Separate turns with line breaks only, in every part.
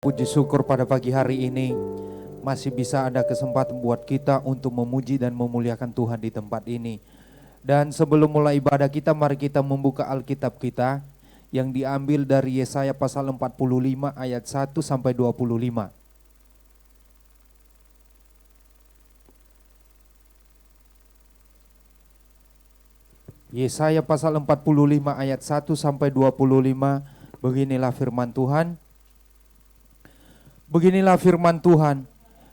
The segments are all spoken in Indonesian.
Puji syukur pada pagi hari ini masih bisa ada kesempatan buat kita untuk memuji dan memuliakan Tuhan di tempat ini. Dan sebelum mulai ibadah kita, mari kita membuka Alkitab kita yang diambil dari Yesaya pasal 45 ayat 1 sampai 25. Yesaya pasal 45 ayat 1 sampai 25, beginilah firman Tuhan. Beginilah firman Tuhan,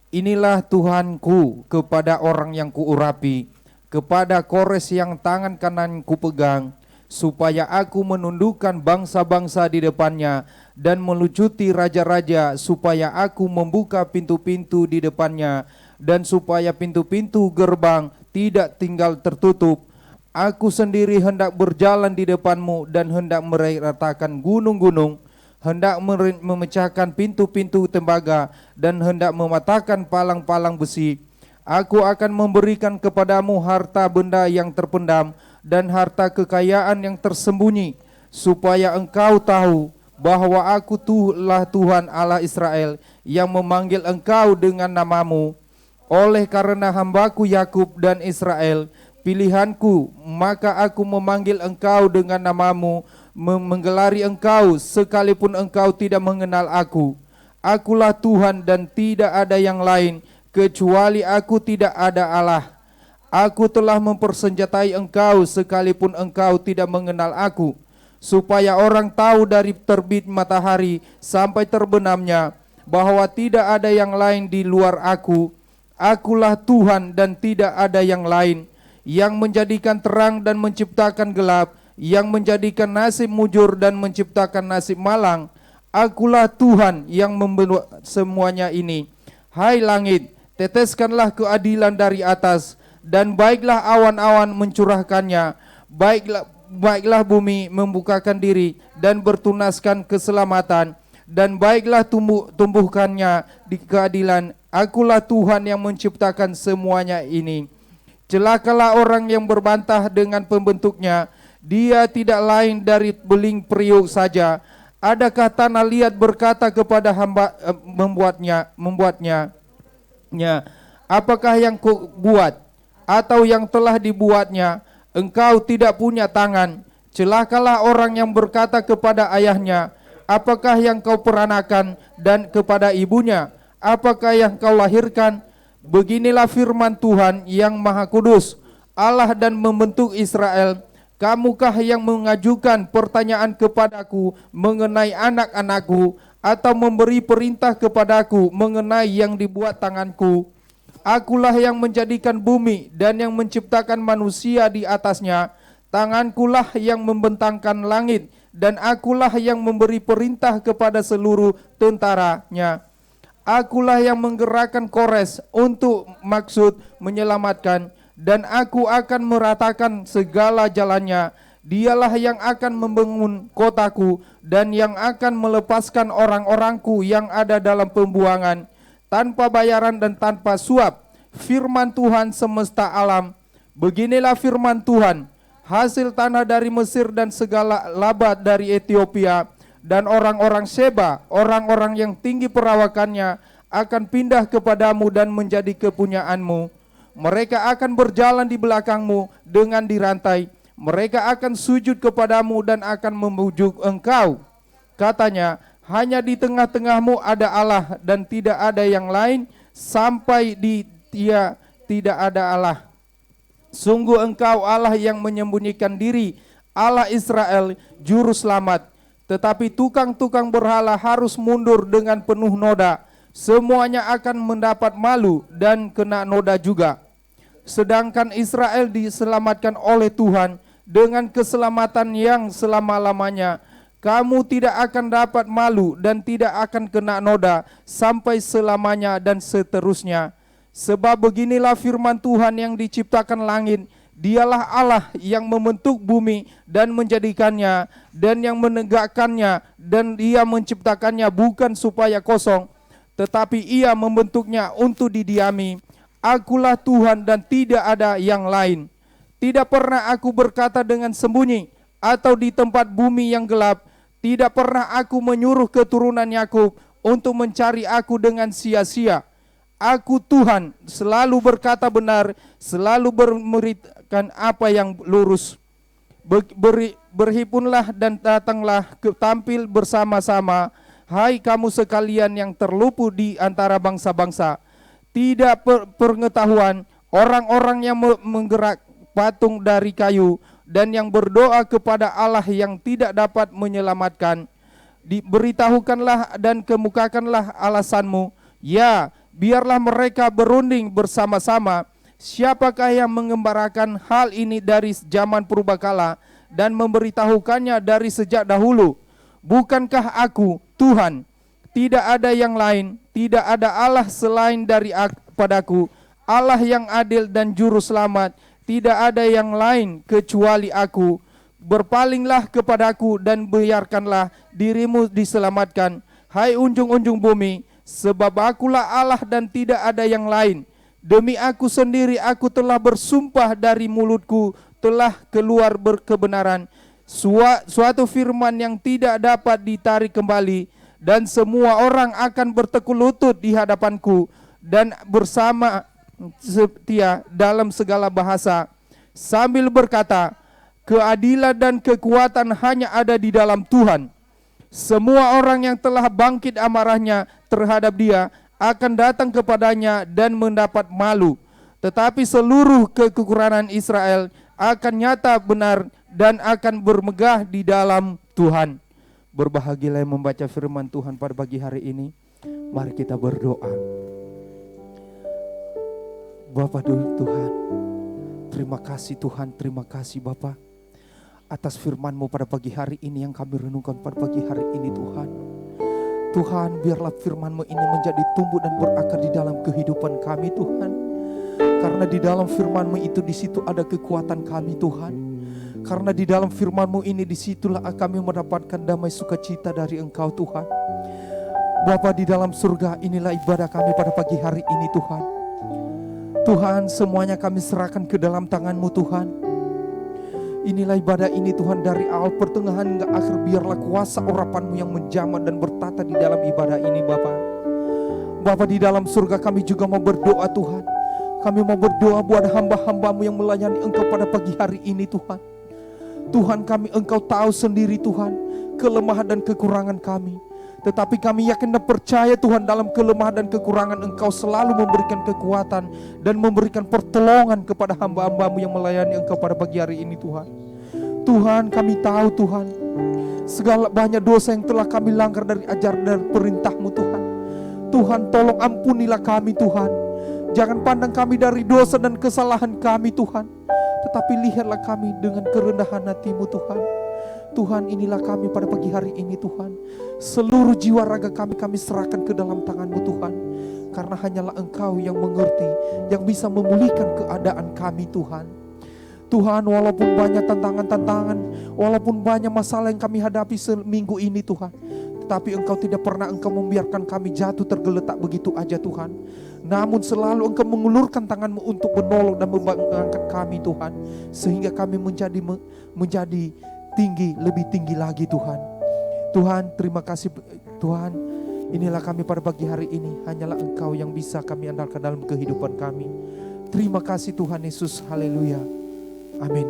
inilah Tuhanku kepada orang yang kuurapi, kepada Kores yang tangan kanan kupegang, supaya aku menundukkan bangsa-bangsa di depannya dan melucuti raja-raja, supaya aku membuka pintu-pintu di depannya dan supaya pintu-pintu gerbang tidak tinggal tertutup. Aku sendiri hendak berjalan di depanmu dan hendak meratakan gunung-gunung, hendak memecahkan pintu-pintu tembaga dan hendak mematahkan palang-palang besi. Aku akan memberikan kepadamu harta benda yang terpendam dan harta kekayaan yang tersembunyi, supaya engkau tahu bahwa aku lah Tuhan Allah Israel yang memanggil engkau dengan namamu. Oleh karena hambaku Yakub dan Israel, pilihanku, maka aku memanggil engkau dengan namamu, menggelari engkau sekalipun engkau tidak mengenal aku. Akulah Tuhan dan tidak ada yang lain, kecuali aku tidak ada Allah. Aku telah mempersenjatai engkau sekalipun engkau tidak mengenal aku, supaya orang tahu dari terbit matahari sampai terbenamnya bahwa tidak ada yang lain di luar aku. Akulah Tuhan dan tidak ada yang lain, yang menjadikan terang dan menciptakan gelap, yang menjadikan nasib mujur dan menciptakan nasib malang. Akulah Tuhan yang membuat semuanya ini. Hai langit, teteskanlah keadilan dari atas, dan baiklah awan-awan mencurahkannya. Baiklah bumi membukakan diri dan bertunaskan keselamatan, dan baiklah tumbuhkannya di keadilan. Akulah Tuhan yang menciptakan semuanya ini. Celakalah orang yang berbantah dengan pembentuknya, dia tidak lain dari beling periuk saja. Adakah tanah liat berkata kepada hamba membuatnya, apakah yang ku buat atau yang telah dibuatnya? Engkau tidak punya tangan. Celakalah orang yang berkata kepada ayahnya, apakah yang kau peranakan, dan kepada ibunya, apakah yang kau lahirkan? Beginilah firman Tuhan yang Maha Kudus, Allah dan membentuk Israel. Kamukah yang mengajukan pertanyaan kepadaku mengenai anak-anakku, atau memberi perintah kepadaku mengenai yang dibuat tanganku? Akulah yang menjadikan bumi dan yang menciptakan manusia di atasnya. Tangankulah yang membentangkan langit, dan akulah yang memberi perintah kepada seluruh tentaranya. Akulah yang menggerakkan Kores untuk maksud menyelamatkan, dan aku akan meratakan segala jalannya. Dialah yang akan membangun kotaku dan yang akan melepaskan orang-orangku yang ada dalam pembuangan, tanpa bayaran dan tanpa suap. Firman Tuhan semesta alam. Beginilah firman Tuhan, hasil tanah dari Mesir dan segala laba dari Ethiopia, dan orang-orang Sheba, orang-orang yang tinggi perawakannya, akan pindah kepadamu dan menjadi kepunyaanmu. Mereka akan berjalan di belakangmu dengan dirantai. Mereka akan sujud kepadamu dan akan memujuk engkau. Katanya, hanya di tengah-tengahmu ada Allah dan tidak ada yang lain, sampai di Dia tidak ada Allah. Sungguh engkau Allah yang menyembunyikan diri, Allah Israel, juru selamat. Tetapi tukang-tukang berhala harus mundur dengan penuh noda. Semuanya akan mendapat malu dan kena noda juga. Sedangkan Israel diselamatkan oleh Tuhan dengan keselamatan yang selama-lamanya. Kamu tidak akan dapat malu dan tidak akan kena noda sampai selamanya dan seterusnya. Sebab beginilah firman Tuhan yang diciptakan langit. Dialah Allah yang membentuk bumi dan menjadikannya, dan yang menegakkannya, dan Dia menciptakannya bukan supaya kosong, tetapi Ia membentuknya untuk didiami. Akulah Tuhan dan tidak ada yang lain. Tidak pernah aku berkata dengan sembunyi, atau di tempat bumi yang gelap. Tidak pernah aku menyuruh keturunan Yakub untuk mencari aku dengan sia-sia. Aku Tuhan selalu berkata benar, selalu memberikan apa yang lurus. Berhimpunlah dan datanglah tampil bersama-sama, hai kamu sekalian yang terlupu di antara bangsa-bangsa. Tidak pengetahuan orang-orang yang menggerak patung dari kayu dan yang berdoa kepada Allah yang tidak dapat menyelamatkan. Diberitahukanlah dan kemukakanlah alasanmu. Ya, biarlah mereka berunding bersama-sama. Siapakah yang mengembarakan hal ini dari zaman purbakala dan memberitahukannya dari sejak dahulu? Bukankah aku Tuhan? Tidak ada yang lain, tidak ada Allah selain padaku, Allah yang adil dan juru selamat. Tidak ada yang lain kecuali aku. Berpalinglah kepadaku dan biarkanlah dirimu diselamatkan, hai unjung-unjung bumi, sebab akulah Allah dan tidak ada yang lain. Demi aku sendiri aku telah bersumpah, dari mulutku telah keluar kebenaran. Suatu firman yang tidak dapat ditarik kembali, dan semua orang akan bertekuk lutut di hadapanku dan bersama setia dalam segala bahasa, sambil berkata, keadilan dan kekuatan hanya ada di dalam Tuhan. Semua orang yang telah bangkit amarahnya terhadap dia akan datang kepadanya dan mendapat malu. Tetapi seluruh kekurangan Israel akan nyata benar dan akan bermegah di dalam Tuhan. Berbahagialah yang membaca firman Tuhan pada pagi hari ini. Mari kita berdoa. Bapa Tuhan, terima kasih Tuhan, terima kasih Bapa atas firman-Mu pada pagi hari ini yang kami renungkan pada pagi hari ini Tuhan. Tuhan, biarlah firman-Mu ini menjadi tumbuh dan berakar di dalam kehidupan kami Tuhan. Karena di dalam firman-Mu itu, di situ ada kekuatan kami Tuhan. Karena di dalam firman-Mu ini, disitulah kami mendapatkan damai sukacita dari Engkau Tuhan. Bapa di dalam surga, inilah ibadah kami pada pagi hari ini Tuhan. Tuhan, semuanya kami serahkan ke dalam tangan-Mu Tuhan. Inilah ibadah ini Tuhan, dari awal pertengahan hingga akhir. Biarlah kuasa urapan-Mu yang menjamah dan bertata di dalam ibadah ini Bapa. Bapa di dalam surga, kami juga mau berdoa Tuhan. Kami mau berdoa buat hamba-hamba-Mu yang melayani Engkau pada pagi hari ini Tuhan. Tuhan, kami Engkau tahu sendiri Tuhan kelemahan dan kekurangan kami. Tetapi kami yakin dan percaya Tuhan, dalam kelemahan dan kekurangan Engkau selalu memberikan kekuatan dan memberikan pertolongan kepada hamba-hamba-Mu yang melayani Engkau pada pagi hari ini Tuhan. Tuhan, kami tahu Tuhan, segala banyak dosa yang telah kami langgar dari ajaran dan perintah-Mu Tuhan. Tuhan, tolong ampunilah kami Tuhan. Jangan pandang kami dari dosa dan kesalahan kami Tuhan, tetapi lihatlah kami dengan kerendahan hati-Mu Tuhan. Tuhan, inilah kami pada pagi hari ini Tuhan. Seluruh jiwa raga kami serahkan ke dalam tangan-Mu Tuhan. Karena hanyalah Engkau yang mengerti, yang bisa memulihkan keadaan kami Tuhan. Tuhan, walaupun banyak tantangan-tantangan, walaupun banyak masalah yang kami hadapi seminggu ini Tuhan, tetapi Engkau tidak pernah Engkau membiarkan kami jatuh tergeletak begitu aja Tuhan. Namun selalu Engkau mengulurkan tangan-Mu untuk menolong dan mengangkat kami Tuhan. Sehingga kami menjadi tinggi, lebih tinggi lagi Tuhan. Tuhan, terima kasih Tuhan. Inilah kami pada pagi hari ini. Hanyalah Engkau yang bisa kami andalkan dalam kehidupan kami. Terima kasih Tuhan Yesus. Haleluya. Amin.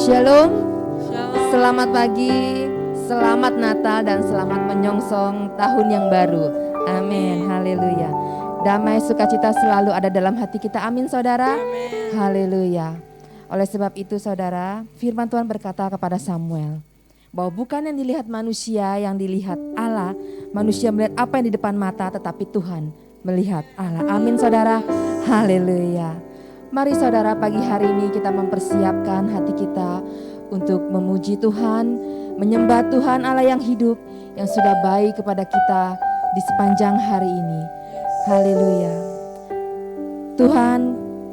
Shalom. Selamat pagi, selamat Natal dan selamat menyongsong tahun yang baru. Amin, haleluya. Damai sukacita selalu ada dalam hati kita, amin saudara. Haleluya. Oleh sebab itu saudara, firman Tuhan berkata kepada Samuel, bahwa bukan yang dilihat manusia yang dilihat Allah. Manusia melihat apa yang di depan mata, tetapi Tuhan melihat Allah. Amin saudara, haleluya. Mari saudara, pagi hari ini kita mempersiapkan hati kita untuk memuji Tuhan, menyembah Tuhan Allah yang hidup, yang sudah baik kepada kita di sepanjang hari ini. Haleluya. Tuhan,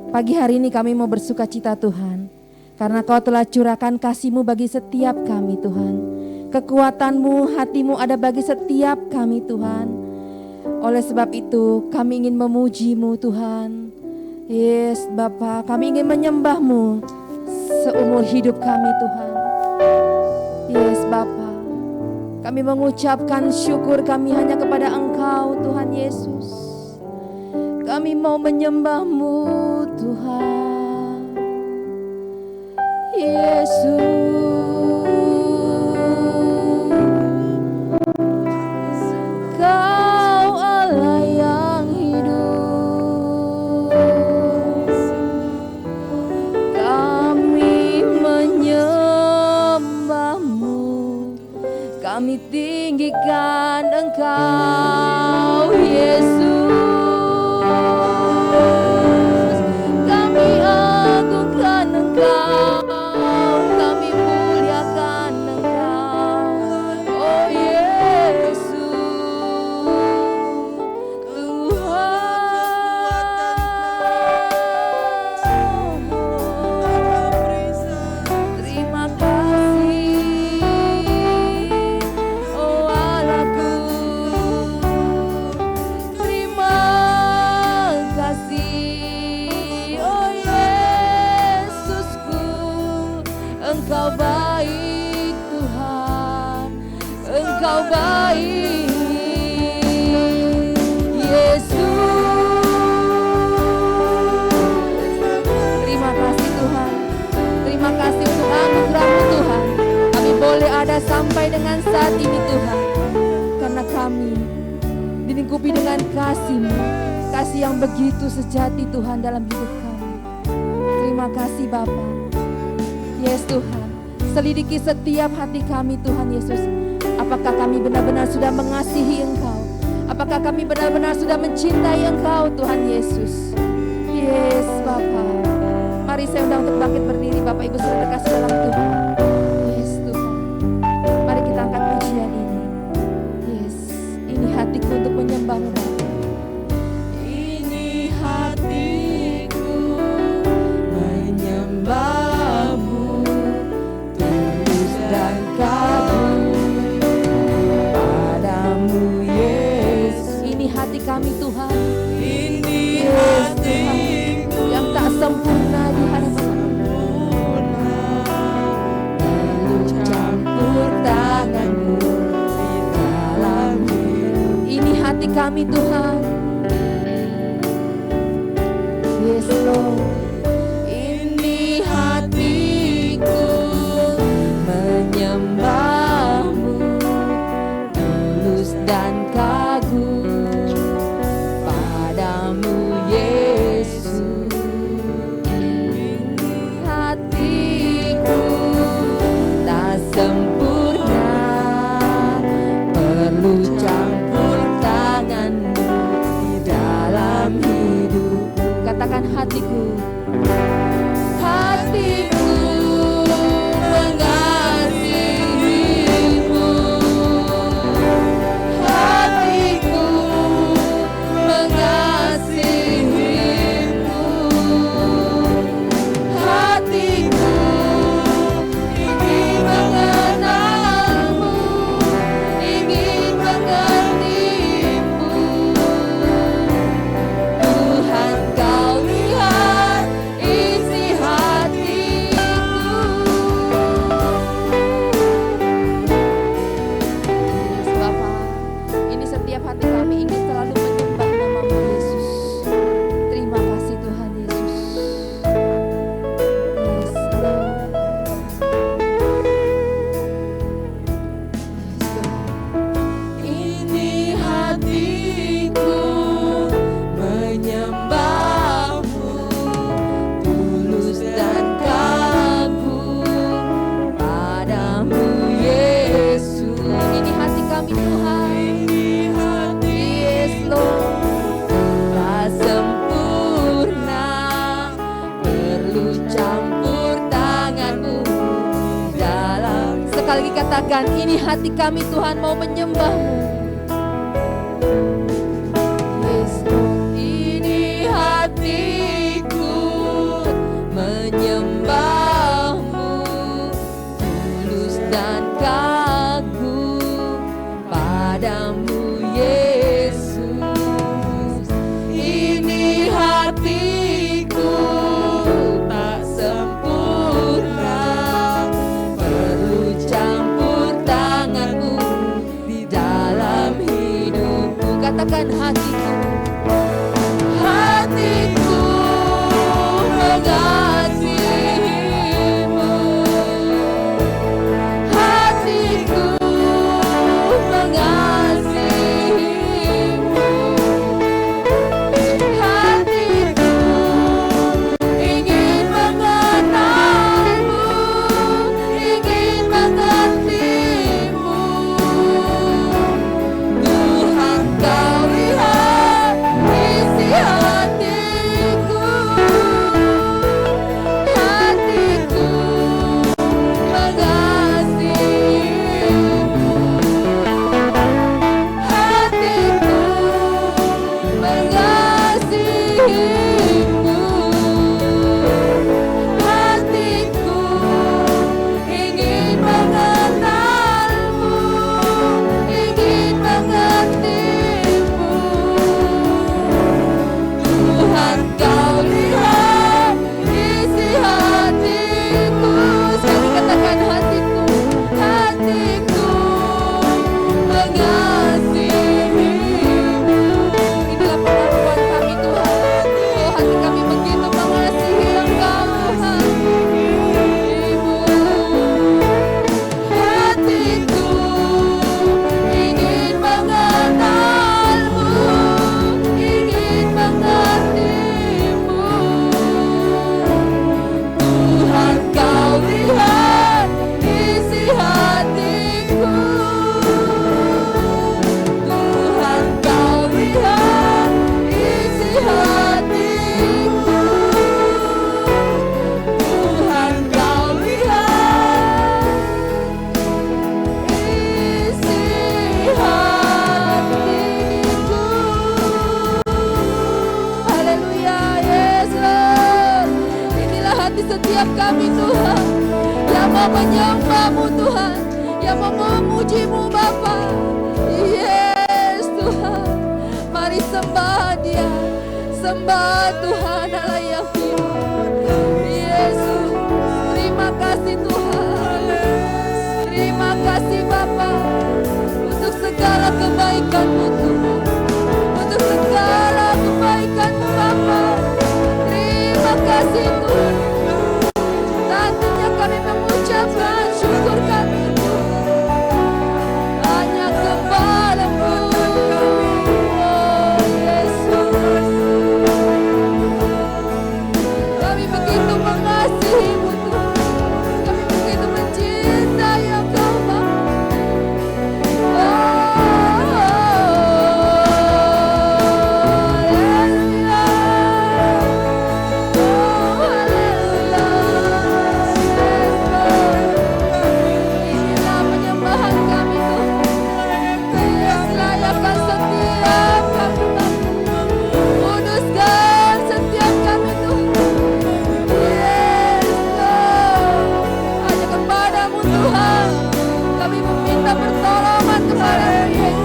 pagi hari ini kami mau bersuka cita Tuhan, karena Kau telah curahkan kasih-Mu bagi setiap kami Tuhan. Kekuatan-Mu, hati-Mu ada bagi setiap kami Tuhan. Oleh sebab itu kami ingin memuji-Mu Tuhan. Yes Bapa, kami ingin menyembah-Mu seumur hidup kami Tuhan. Yes Bapa, kami mengucapkan syukur kami hanya kepada Engkau Tuhan Yesus. Kami mau menyembah-Mu Tuhan Yesus. Kau Allah yang hidup. Kami menyembah-Mu. Kami tinggikan Engkau Yesus. Kami agungkan Engkau. Kami muliakan Engkau. Oh Yesus Tuhan. Terima kasih. Oh Allahku. Terima kasih. Oh Yesusku. Engkau baik Tuhan. Engkau baik Yesus. Terima kasih Tuhan. Terima kasih untuk anugerah-Mu Tuhan. Kami boleh ada sampai dengan saat ini Tuhan. Karena kami dilingkupi dengan kasih-Mu. Kasih yang begitu sejati Tuhan dalam hidup kami. Terima kasih Bapa. Yes Tuhan, selidiki setiap hati kami Tuhan Yesus. Apakah kami benar-benar sudah mengasihi Engkau? Apakah kami benar-benar sudah mencintai Engkau Tuhan Yesus? Yes Bapa. Mari saya undang untuk bangkit berdiri Bapak Ibu Saudara terkasih dalam Tuhan. Yes Tuhan. Mari kita angkat pujian ini. Yes, ini hatiku untuk menyembah-Mu Bapa. Ini hatiku menyembah-Mu tulus dan kagum padamu Yesus. Ini hati kami Tuhan. Ini hatiku yang tak sempurna di hadapan-Mu. Lalu campur tangan-Mu di dalam hidup. Ini hati kami Tuhan. Yes Lord. Ini hatiku menyembah-Mu tulus dan kagum padamu Yesus. Ini hatiku tak sempurna, perlu campur tangan-Mu di dalam hidup. Katakan hatiku. Hatiku mengasihi-Mu. Hatiku mengasihi-Mu. Hatiku ingin mengenal-Mu, ingin mengerti-Mu. Tuhan Kau lihat isi hatiku. Yes, Bapa, ini setiap hati kami ingin selalu menyembah nama-Mu Yesus. Terima kasih Tuhan Yesus. Yes, Lord. Yes, Tuhan. Ini hatiku menyembah-Mu tulus dan kagum padamu Yesus. Ini hati kami Tuhan. Yes Lord. Tak sempurna, perlu campur tangan-Mu di dalam. Sekali lagi katakan, ini hati kami Tuhan mau menyembah-Mu. Yes Lord. Ini hatiku menyembah-Mu tulus dan kagum padamu Yesus. Ini hatiku tak sempurna, perlu campur tanganmu di dalam hidupku. Katakan hatiku, hatiku mengasihimu, hatiku mengasihimu, hatiku ingin mengenalmu, ingin mengertimu. Tuhan, kau lihat isi hatiku, hatiku mengasihimu, hatiku mengasihimu, hatiku ingin mengenalmu, ingin mengertimu. Tuhan, kau lihat isi hatiku. Sekali katakan hatiku, hatiku mengasihimu. Inilah pengakuan kami Tuhan. Oh, hati kami begitu mengasihi Engkau Tuhan. Ibu, hatiku ingin mengenalmu, ingin mengertimu. Tuhan, kau lihat isi hatiku. Tuhan, kau lihat isi hatiku. Tuhan, kau lihat isi hatiku. Haleluya, Yesus. Inilah hati setiap kami Tuhan, yang mau menyembah-Mu Tuhan, yang mau memuji-Mu Bapa. Yes Tuhan, mari sembah Dia, sembah Tuhan Allah yang hidup. Yesus, terima kasih Tuhan, terima kasih Bapa untuk segala kebaikan-Mu Tuhan, untuk segala kebaikan-Mu Bapa. Terima kasih Tuhan. Nantinya kami mengucapkan syukur kami Tuhan hanya kepadamu. Oh Yesus, kami begitu mengasihi-Mu Tuhan, kami begitu mencintai Engkau Bapa. Inilah penyembahan kami Tuhan, selayakan setiap kami Bapa, kuduskan setiap kami Tuhan. Yes Lord, hanya kepadamu Tuhan kami meminta pertolongan kepadamu Yesus.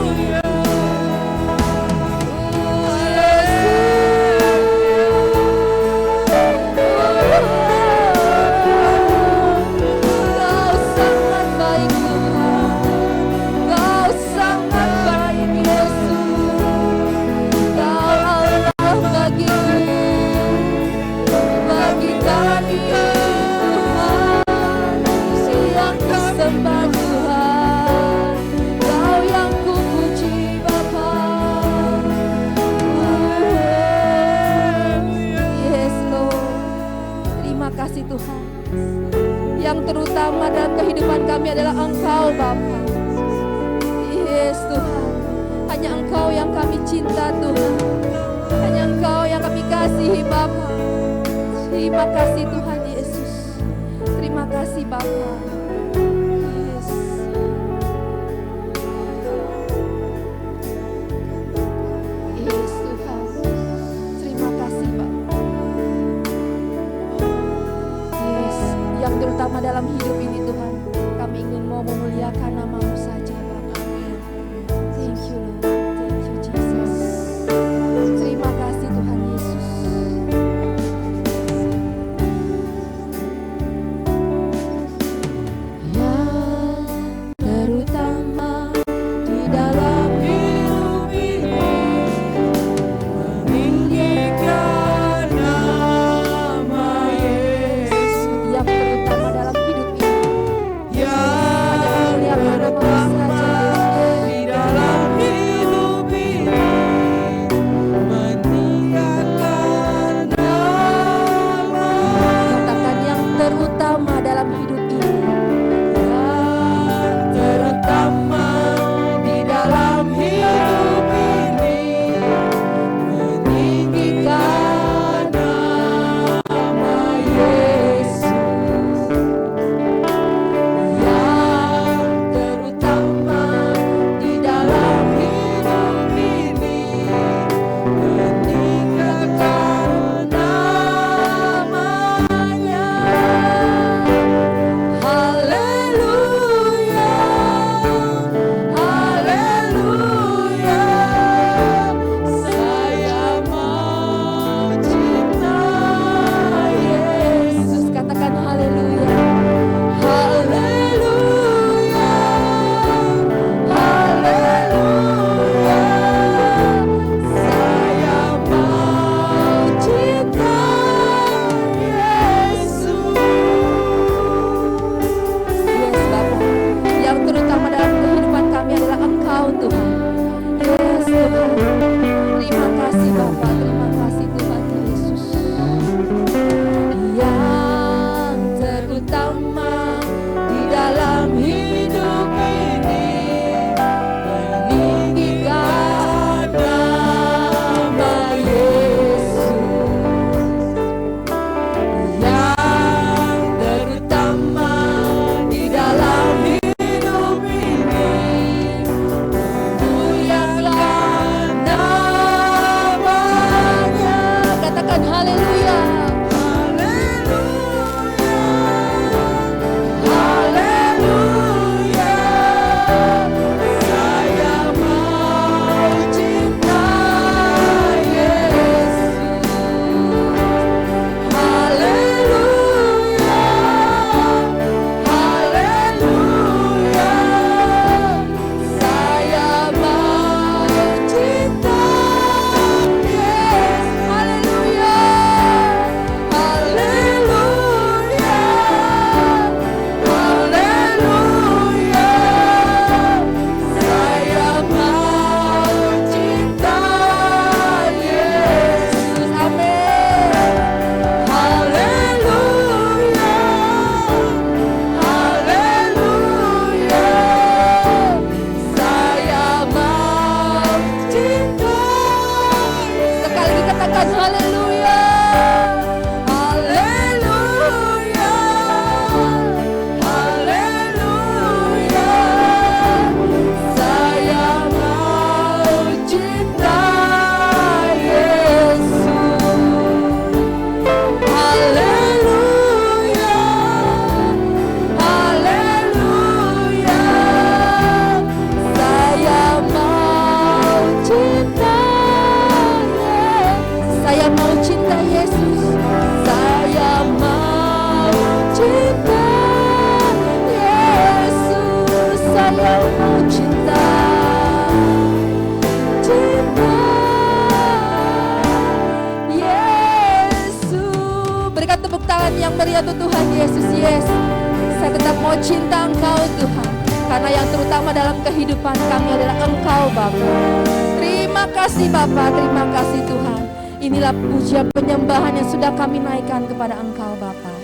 Kau sangat baik Tuhan, Kau sangat baik Yesus. Kau Allah bagi kami Tuhan, yang kusembah Tuhan, Kau yang kupuji Bapa. Yes Lord, terima kasih Tuhan. Yang terutama dalam kehidupan kami adalah Engkau Bapa. Yes Tuhan, hanya Engkau yang kami cinta Tuhan, hanya Engkau yang kami kasihi Bapa. Terima kasih Tuhan Yesus, terima kasih Bapa. Yes. Yes Tuhan, terima kasih Bapa. Yes, yang terutama dalam hidup ini Tuhan, kami ingin mau memuliakan nama-Mu saja Bapa. Thank katakan haleluya. Haleluya. Haleluya. Saya mau cinta Yesus. Haleluya. Haleluya. Saya mau cinta Yesus. Saya mau cinta Yesus. Saya mau cinta Yesus. Saya mau cinta Yesus. Berikan tepuk tangan yang meriah untuk Tuhan Yesus. Yes, saya tetap mau cinta Engkau Tuhan, karena yang terutama dalam kehidupan kami adalah Engkau Bapa. Terima kasih Bapa, terima kasih Tuhan. Inilah pujian penyembahan yang sudah kami naikkan kepada Engkau Bapa.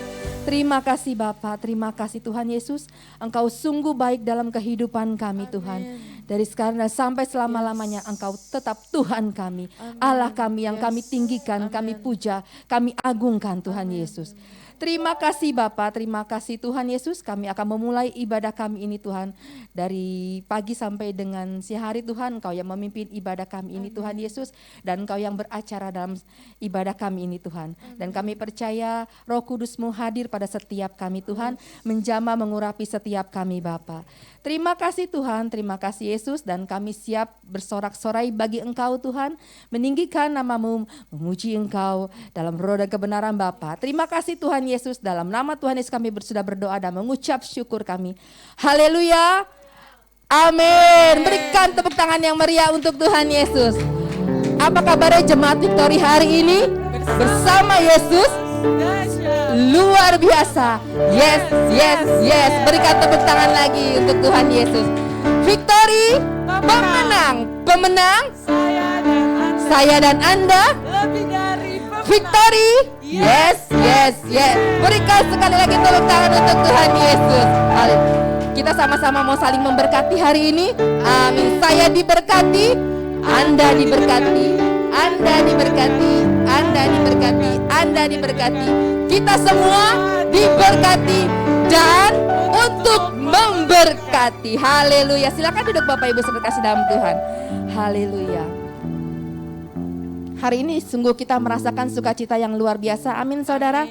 Terima kasih Bapa, terima kasih Tuhan Yesus. Engkau sungguh baik dalam kehidupan kami Tuhan. Dari sekarang dan sampai selama-lamanya Engkau tetap Tuhan kami. Allah kami yang kami tinggikan, kami puja, kami agungkan Tuhan Yesus. Terima kasih Bapa, terima kasih Tuhan Yesus. Kami akan memulai ibadah kami ini Tuhan. Dari pagi sampai dengan siang hari Tuhan, Engkau yang memimpin ibadah kami ini Tuhan Yesus. Dan Engkau yang beracara dalam ibadah kami ini Tuhan. Dan kami percaya Roh Kudus-Mu hadir pada setiap kami Tuhan. Menjamah mengurapi setiap kami Bapa. Terima kasih Tuhan, terima kasih Yesus. Dan kami siap bersorak-sorai bagi Engkau Tuhan. Meninggikan nama-Mu, memuji Engkau dalam roh dan kebenaran Bapa. Terima kasih Tuhan Yesus, dalam nama Tuhan Yesus kami sudah berdoa dan mengucap syukur kami. Haleluya. Amin. Berikan tepuk tangan yang meriah untuk Tuhan Yesus. Apa kabarnya jemaat Victory hari ini? Bersama Yesus luar biasa. Yes, yes, yes. Berikan tepuk tangan lagi untuk Tuhan Yesus. Victory, pemenang. Pemenang saya dan Anda
lebih dari
Victory. Yes, yes, yes. Berikan sekali lagi tepuk tangan untuk Tuhan Yesus. Kita sama-sama mau saling memberkati hari ini. Amin. Saya diberkati, Anda diberkati, Anda diberkati, Anda diberkati, Anda diberkati. Kita semua diberkati dan untuk memberkati. Haleluya. Silakan duduk Bapak Ibu seberkasih dalam Tuhan. Haleluya. Hari ini sungguh kita merasakan sukacita yang luar biasa. Amin saudara.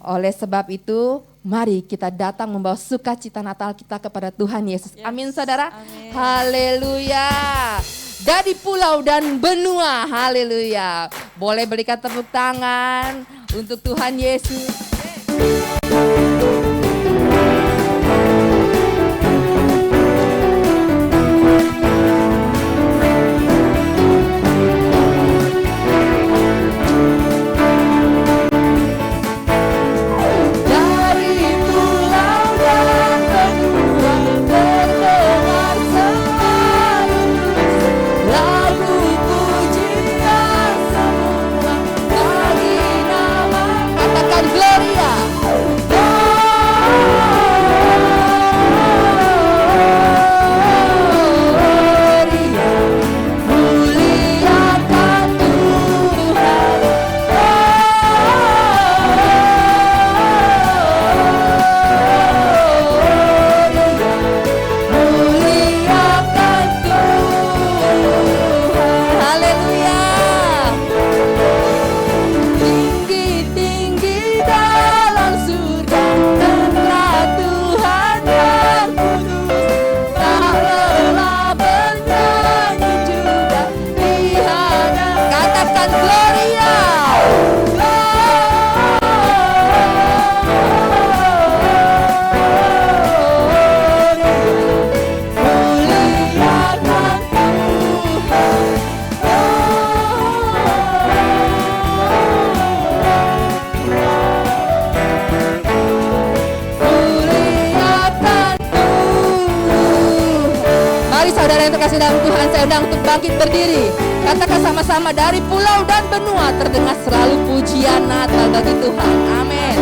Oleh sebab itu, mari kita datang membawa sukacita Natal kita kepada Tuhan Yesus. Amin saudara. Haleluya. Dari pulau dan benua. Haleluya. Boleh berikan tepuk tangan untuk Tuhan Yesus. kasih dalam Tuhan, saya undang untuk bangkit berdiri. Katakan sama-sama, dari pulau dan benua terdengar selalu pujian Natal bagi Tuhan. Amin.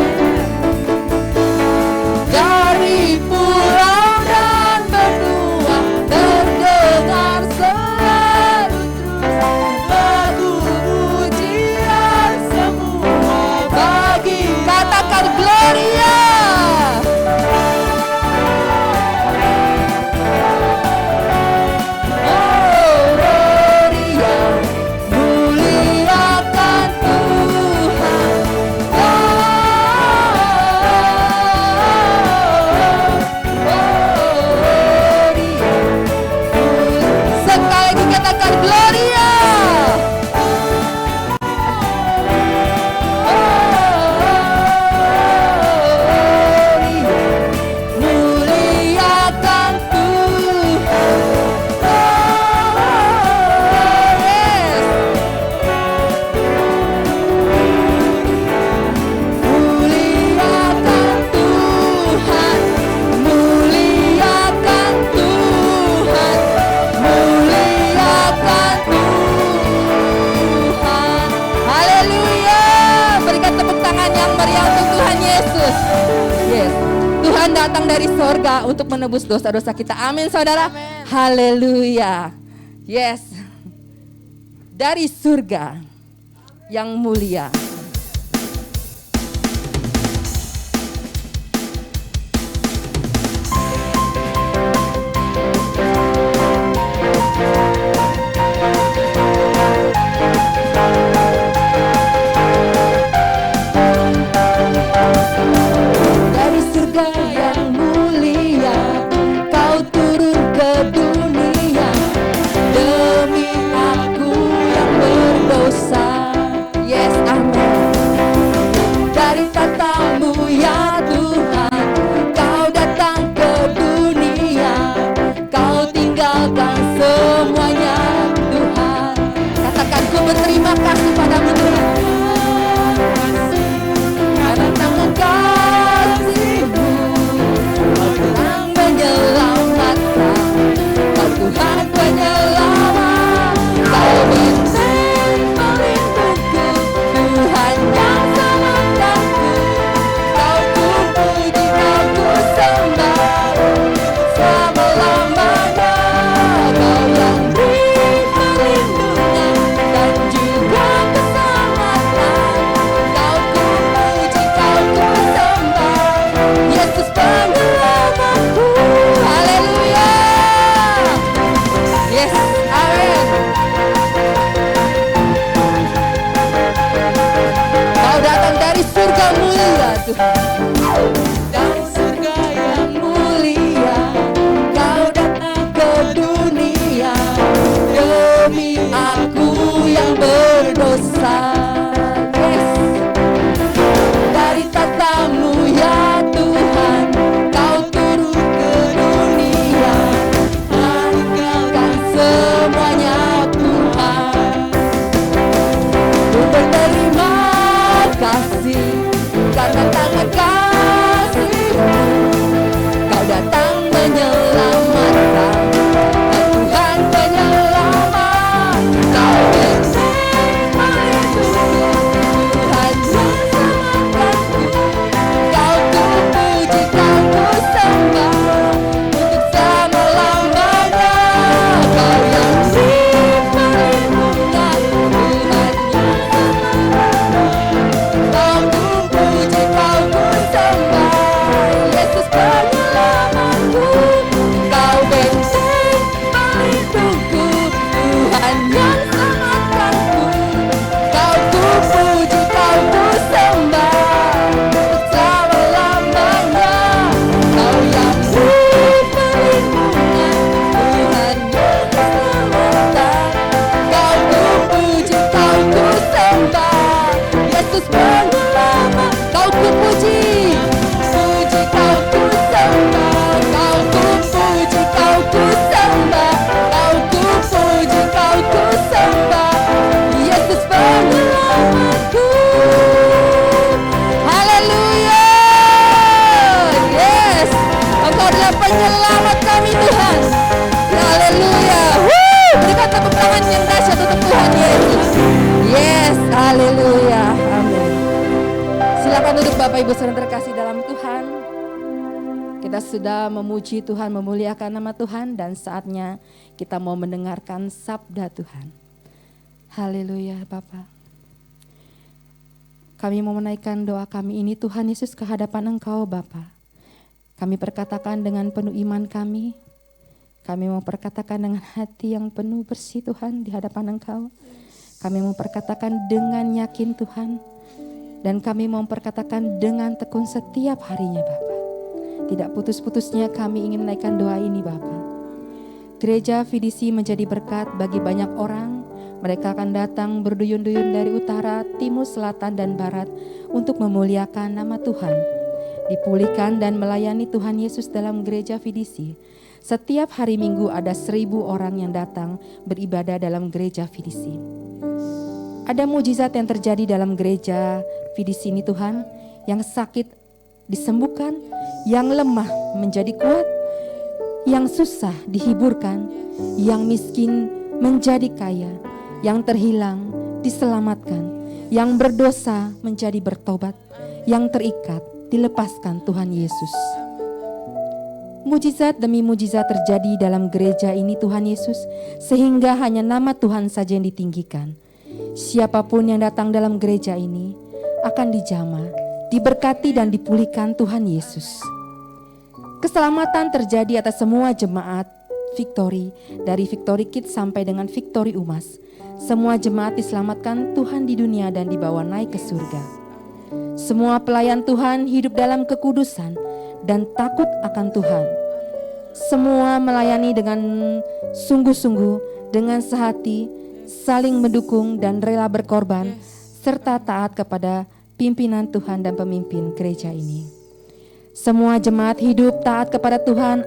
Dari pulau dan benua terdengar selalu terus lagu pujian Tuhan datang dari sorga untuk menebus dosa-dosa kita. Amin saudara. Haleluya. Yes. Dari surga yang mulia. Dari surga yang mulia, kau turun ke dunia demi aku yang berdosa. Yes, amin. Dari tatamu ya Tuhan, kau datang ke dunia, kau tinggalkan semuanya Tuhan. Katakan, ku berterima kasih padamu Tuhan, karena tangan kasih-Mu kau telah menyelamatkan. Kau Tuhan penyelamat, kau benteng pelindungku, Tuhan yang selamatkanku. Kau ku puji, kau ku sembah selama-lamanya. Kau yang beri perlindungan dan juga keselamatan. Kau ku puji, kau ku sembah, Yesus penyelamatku. Haleluya. Yes, amin. Kau datang dari surga mulia Tuhan. Dari surga yang mulia, kau datang ke dunia demi aku yang berdosa. Yes. Dari tatamu ya Tuhan, kau turun ke dunia, meninggalkan semuanya Tuhan. Ku berterima kasih karena tangan kasih-Mu kau datang menyelamatkan. Kau Tuhan penyelamat, kau benteng pelindungku, Tuhan yang selamatkanku. Kau ku puji, kau ku sembah untuk selama-lamanya. Kau yang beri perlindungan, Tuhan yang selamatkanku. Kau ku puji, kau ku sembah, Yesus penyelamatku. Kau benteng pelindungku, Tuhan yang selamatkanku. Kau ku puji, kau ku sembah untuk selama-lamanya. Kau yang beri perlindungan, Tuhan yang keselamatan. Kau ku puji, kau ku sembah, Yesus penyelamat. Kau ku puji, puji kau ku sembah. Kau ku puji, kau ku sembah. Kau ku puji, kau ku sembah, Yesus penyelamatku. Haleluya. Yes, Engkau adalah penyelamat kami Tuhan. Haleluya. Berikan tepuk tangan yang dahsyat untuk Tuhan Yesus. Yes, haleluya. Amin. Silakan duduk Bapak Ibu saudara terkasih dalam Tuhan. Kita sudah memuji Tuhan, memuliakan nama Tuhan, dan saatnya kita mau mendengarkan sabda Tuhan. Haleluya Bapak. Kami mau menaikkan doa kami ini Tuhan Yesus ke hadapan Engkau Bapa. Kami perkatakan dengan penuh iman kami. Kami mau perkatakan dengan hati yang penuh bersih Tuhan di hadapan Engkau. Kami mau perkatakan dengan yakin Tuhan. Dan kami mau perkatakan dengan tekun setiap harinya Bapa. Tidak putus-putusnya kami ingin menaikkan doa ini Bapa. Gereja Fidisi menjadi berkat bagi banyak orang. Mereka akan datang berduyun-duyun dari utara, timur, selatan, dan barat untuk memuliakan nama Tuhan. Dipulihkan dan melayani Tuhan Yesus dalam gereja Fidisi. Setiap hari Minggu ada 1.000 orang yang datang beribadah dalam gereja Fidisi. Ada mujizat yang terjadi dalam gereja Fidisi ini Tuhan. Yang sakit disembuhkan, yang lemah menjadi kuat, yang susah dihiburkan, yang miskin menjadi kaya, yang terhilang diselamatkan, yang berdosa menjadi bertobat, yang terikat dilepaskan Tuhan Yesus. Mujizat demi mujizat terjadi dalam gereja ini Tuhan Yesus, sehingga hanya nama Tuhan saja yang ditinggikan. Siapapun yang datang dalam gereja ini akan dijamah, diberkati dan dipulihkan Tuhan Yesus. Keselamatan terjadi atas semua jemaat Victory, dari Victory Kids sampai dengan Victory Umas. Semua jemaat diselamatkan Tuhan di dunia dan dibawa naik ke surga. Semua pelayan Tuhan hidup dalam kekudusan dan takut akan Tuhan. Semua melayani dengan sungguh-sungguh, dengan sehati, saling mendukung dan rela berkorban, serta taat kepada pimpinan Tuhan dan pemimpin gereja ini. Semua jemaat hidup taat kepada Tuhan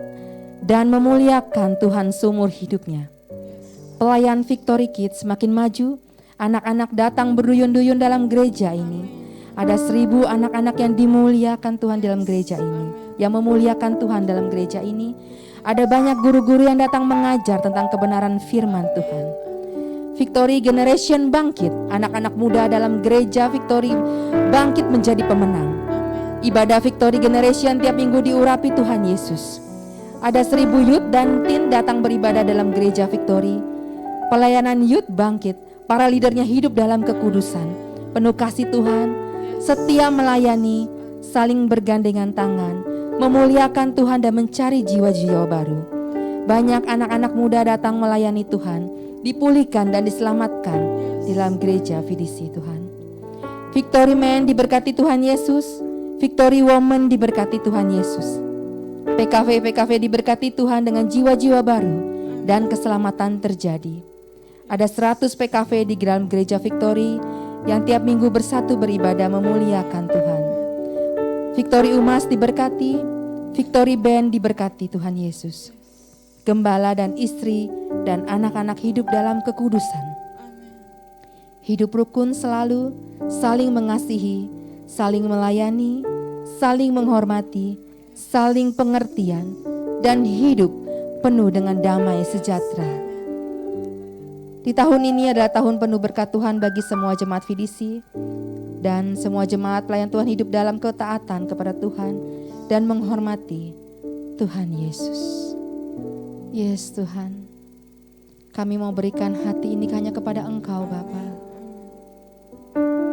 dan memuliakan Tuhan seumur hidupnya. Pelayan Victory Kids semakin maju, anak-anak datang berduyun-duyun dalam gereja ini. Ada 1000 anak-anak yang dimuliakan Tuhan dalam gereja ini, yang memuliakan Tuhan dalam gereja ini. Ada banyak guru-guru yang datang mengajar tentang kebenaran firman Tuhan. Victory Generation bangkit, anak-anak muda dalam gereja Victory bangkit menjadi pemenang. Ibadah Victory Generation tiap minggu diurapi Tuhan Yesus. Ada 1000 youth dan teen datang beribadah dalam gereja Victory. Pelayanan youth bangkit, para leadernya hidup dalam kekudusan, penuh kasih Tuhan, setia melayani, saling bergandengan tangan, memuliakan Tuhan dan mencari jiwa-jiwa baru. Banyak anak-anak muda datang melayani Tuhan, dipulihkan dan diselamatkan di dalam gereja VDC Tuhan. Victory Men diberkati Tuhan Yesus, Victory Woman diberkati Tuhan Yesus. PKV diberkati Tuhan dengan jiwa-jiwa baru dan keselamatan terjadi. Ada 100 PKV di dalam gereja Victory yang tiap minggu bersatu beribadah memuliakan Tuhan. Victory Umas diberkati, Victory Band diberkati Tuhan Yesus. Gembala dan istri dan anak-anak hidup dalam kekudusan. Hidup rukun selalu, saling mengasihi, saling melayani, saling menghormati, saling pengertian, dan hidup penuh dengan damai sejahtera. Di tahun ini adalah tahun penuh berkat Tuhan bagi semua jemaat VDC dan semua jemaat pelayan Tuhan hidup dalam ketaatan kepada Tuhan dan menghormati Tuhan Yesus. Yes Tuhan, kami mau berikan hati ini hanya kepada Engkau Bapa.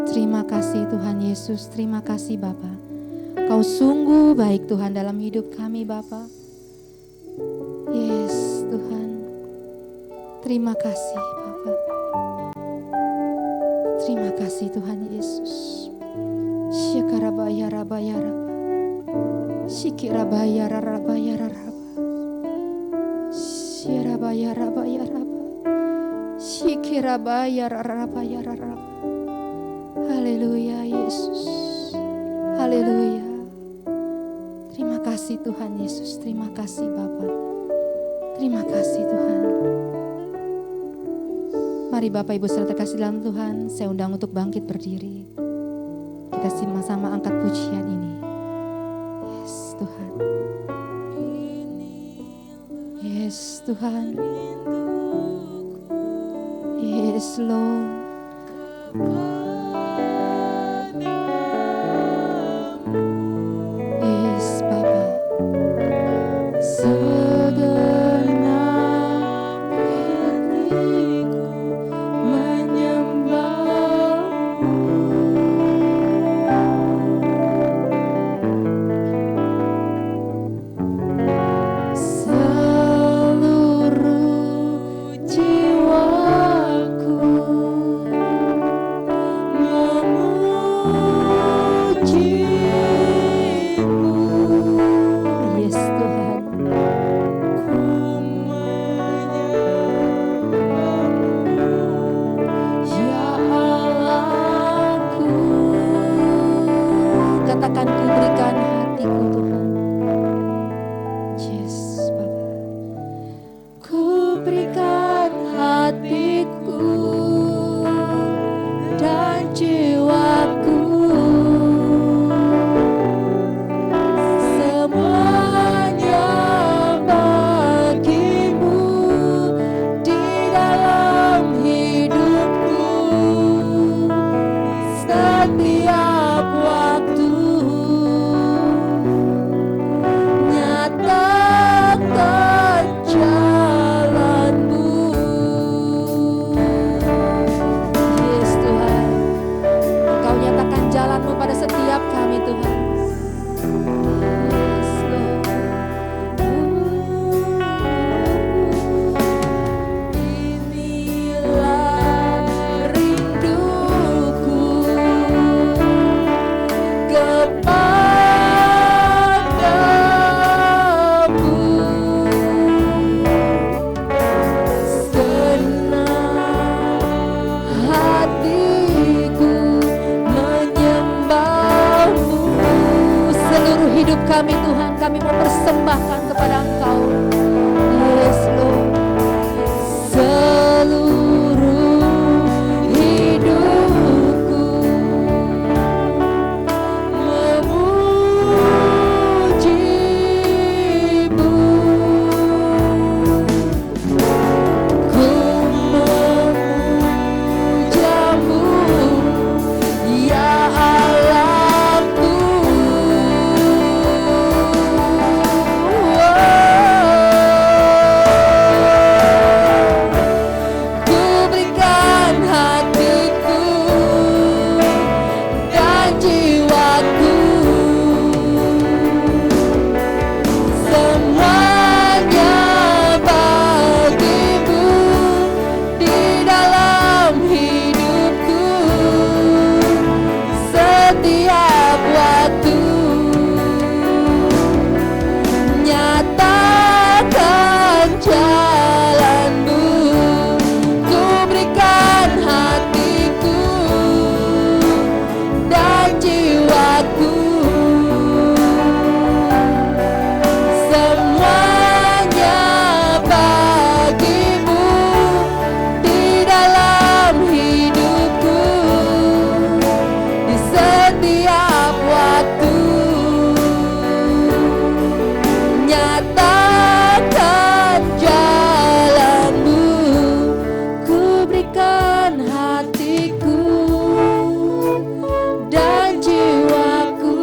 Terima kasih Tuhan Yesus, terima kasih Bapa. Kau sungguh baik Tuhan dalam hidup kami Bapa. Yes Tuhan, terima kasih Bapa. Terima kasih Tuhan Yesus. Syikarabaya rabaya raba. Syikirabaya rabaya raba. Syirabaya rabaya raba. Syikirabaya rabaya raba. Haleluya Yesus. Haleluya. Terima kasih Tuhan Yesus. Terima kasih Bapa. Terima kasih Tuhan. Mari Bapak Ibu saudara terkasih dalam Tuhan, saya undang untuk bangkit berdiri. Kita sama-sama angkat pujian ini. Yes Tuhan. Yes Tuhan. Yes Lord. Yes Bapa. kami mau persembahkan kepada Engkau. Yes Lord. Seluruh hidupku memuji-Mu, ku memuja-Mu, ya Allahku. Ku berikan hatiku dan jiwaku, semuanya bagi-Mu di dalam hidupku, setiap waktu. Nyatakan jalan-Mu, ku berikan hatiku dan jiwaku, semuanya bagi-Mu di dalam hidupku, di setiap waktu. Nyatakan jalan-Mu, ku berikan hatiku dan jiwaku,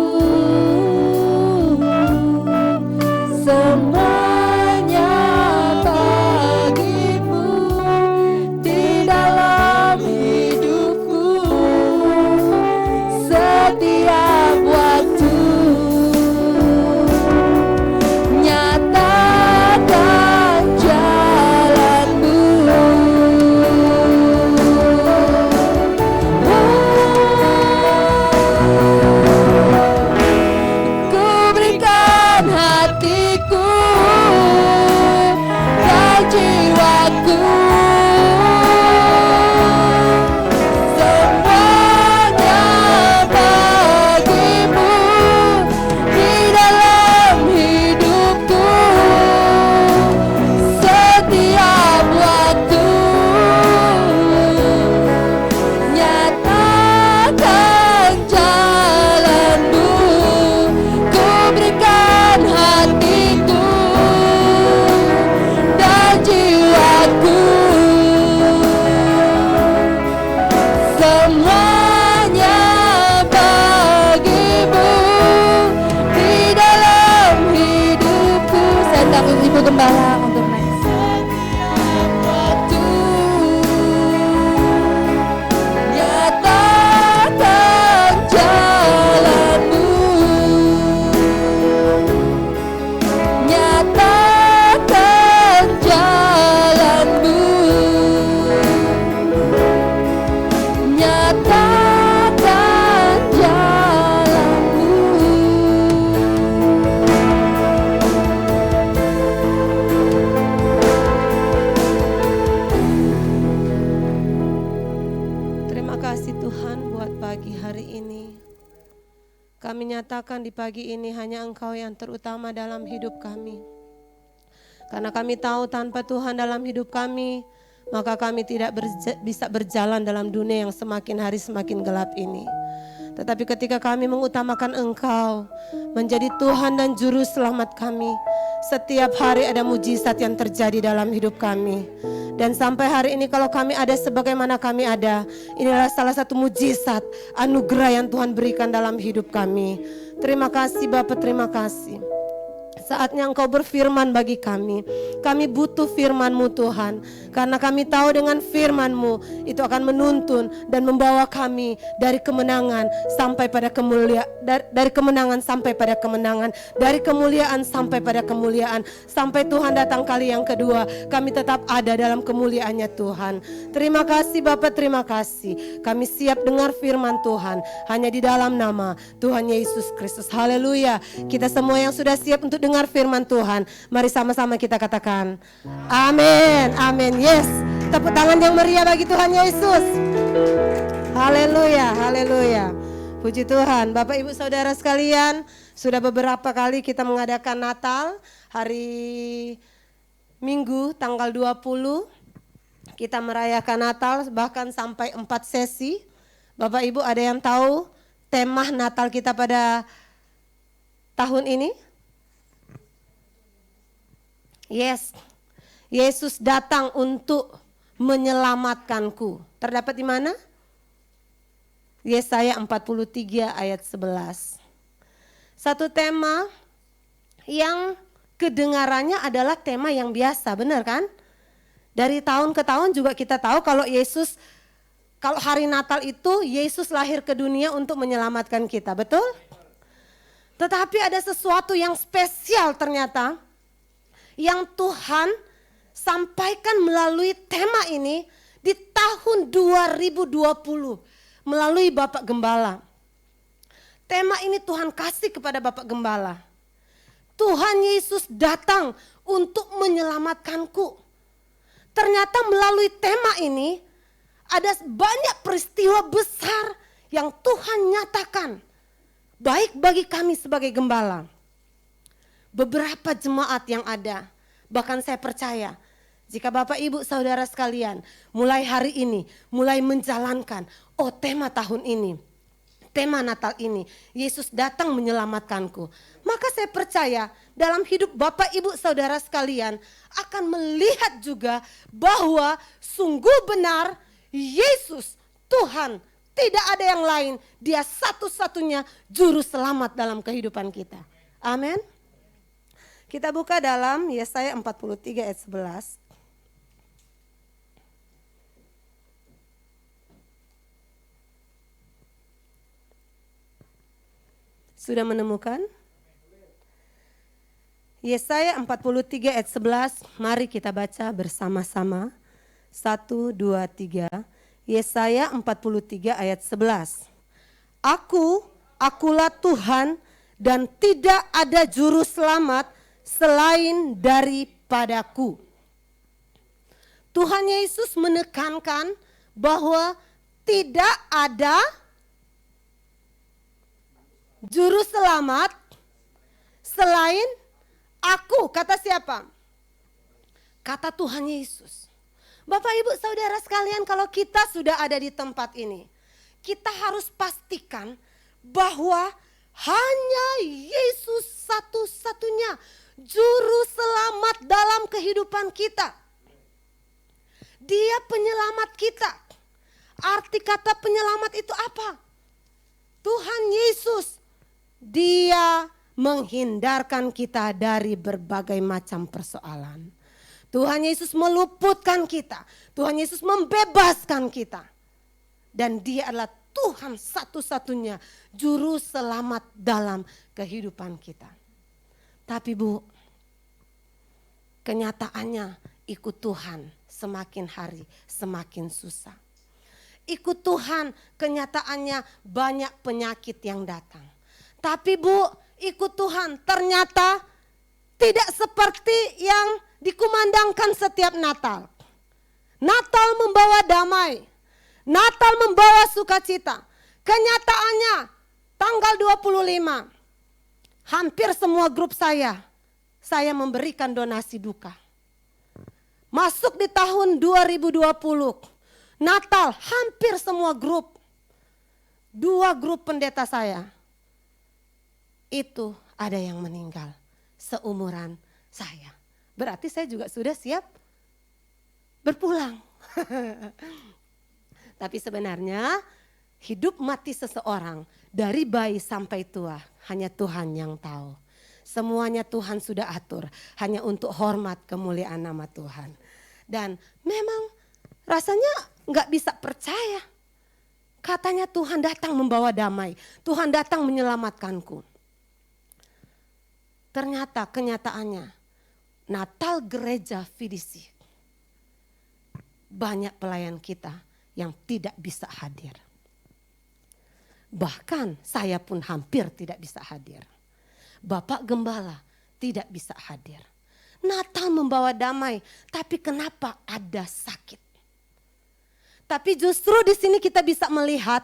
semuanya bagi-Mu di dalam hidupku, setiap waktu. Nyatakan jalan-Mu, ku berikan hatiku dan jiwaku, semuanya bagi-Mu di dalam hidupku, setiap waktu. Nyatakan jalan-Mu, ku berikan hatiku dan jiwaku, semuanya bagi-Mu di dalam hidupku. Saya takut Ibu Gembala untuk naik. Setiap waktu. Nyatakan jalan-Mu, nyatakan jalan-Mu, nyatakan jalan-Mu.
Terima kasih Tuhan buat pagi hari ini. Kami nyatakan di pagi ini hanya Engkau yang terutama dalam hidup kami. Karena kami tahu tanpa Tuhan dalam hidup kami, maka kami tidak bisa berjalan dalam dunia yang semakin hari semakin gelap ini. Tetapi ketika kami mengutamakan Engkau menjadi Tuhan dan Juru Selamat kami, setiap hari ada mujizat yang terjadi dalam hidup kami. Dan sampai hari ini kalau kami ada sebagaimana kami ada, inilah salah satu mujizat anugerah yang Tuhan berikan dalam hidup kami. Terima kasih Bapa, terima kasih. Saatnya Engkau berfirman bagi kami. Kami butuh firman-Mu Tuhan. Karena kami tahu dengan firman-Mu itu akan menuntun dan membawa kami dari kemenangan sampai pada kemuliaan, dari kemenangan sampai pada kemenangan, dari kemuliaan sampai pada kemuliaan, sampai Tuhan datang kali yang kedua, kami tetap ada dalam kemuliaannya Tuhan. Terima kasih Bapa, terima kasih. Kami siap dengar firman Tuhan hanya di dalam nama Tuhan Yesus Kristus. Haleluya. Kita semua yang sudah siap untuk dengar firman Tuhan, mari sama-sama kita katakan amin, amin. Yes, tepuk tangan yang meriah bagi Tuhan Yesus. Haleluya, haleluya. Puji Tuhan, Bapak Ibu Saudara sekalian, sudah beberapa kali kita mengadakan Natal, hari Minggu tanggal 20, kita merayakan Natal bahkan sampai 4 sesi. Bapak Ibu ada yang tahu tema Natal kita pada tahun ini? Yes, Yesus datang untuk menyelamatkanku. Terdapat di mana? Yesaya 43 ayat 11. Satu tema yang kedengarannya adalah tema yang biasa, benar kan? Dari tahun ke tahun juga kita tahu kalau hari Natal itu Yesus lahir ke dunia untuk menyelamatkan kita, betul? Tetapi ada sesuatu yang spesial ternyata yang Tuhan sampaikan melalui tema ini di tahun 2020 melalui Bapak Gembala. Tema ini Tuhan kasih kepada Bapak Gembala. Tuhan Yesus datang untuk menyelamatkanku. Ternyata melalui tema ini ada banyak peristiwa besar yang Tuhan nyatakan baik bagi kami sebagai gembala. Beberapa jemaat yang ada, bahkan saya percaya jika Bapak Ibu Saudara sekalian mulai hari ini, mulai menjalankan, tema tahun ini, tema Natal ini, Yesus datang menyelamatkanku. Maka saya percaya dalam hidup Bapak Ibu Saudara sekalian akan melihat juga bahwa sungguh benar Yesus Tuhan, tidak ada yang lain, Dia satu-satunya juru selamat dalam kehidupan kita. Amin. Kita buka dalam Yesaya 43 ayat 11. Sudah menemukan? Yesaya 43 ayat 11, mari kita baca bersama-sama. 1, 2, 3. Yesaya 43 ayat 11. Akulah Tuhan dan tidak ada juru selamat selain daripadaku. Tuhan Yesus menekankan bahwa tidak ada juru selamat selain aku. Kata siapa? Kata Tuhan Yesus. Bapak Ibu Saudara sekalian, kalau kita sudah ada di tempat ini, kita harus pastikan bahwa hanya Yesus satu-satunya juru selamat dalam kehidupan kita. Dia penyelamat kita. Arti kata penyelamat itu apa? Tuhan Yesus, Dia menghindarkan kita dari berbagai macam persoalan. Tuhan Yesus meluputkan kita. Tuhan Yesus membebaskan kita. Dan Dia adalah Tuhan satu-satunya juru selamat dalam kehidupan kita. Tapi Bu, kenyataannya ikut Tuhan semakin hari semakin susah. Ikut Tuhan kenyataannya banyak penyakit yang datang. Tapi Bu, ikut Tuhan ternyata tidak seperti yang dikumandangkan setiap Natal. Natal membawa damai. Natal membawa sukacita. Kenyataannya tanggal 25, hampir semua grup saya memberikan donasi duka. Masuk di tahun 2020, Natal hampir semua grup, 2 grup pendeta saya, itu ada yang meninggal seumuran saya. Berarti saya juga sudah siap berpulang. Tapi sebenarnya hidup mati seseorang dari bayi sampai tua hanya Tuhan yang tahu. Semuanya Tuhan sudah atur hanya untuk hormat kemuliaan nama Tuhan. Dan memang rasanya nggak bisa percaya. Katanya Tuhan datang membawa damai. Tuhan datang menyelamatkanku. Ternyata kenyataannya Natal Gereja Fidisi, banyak pelayan kita yang tidak bisa hadir. Bahkan saya pun hampir tidak bisa hadir. Bapak Gembala tidak bisa hadir. Natal membawa damai, tapi kenapa ada sakit? Tapi justru di sini kita bisa melihat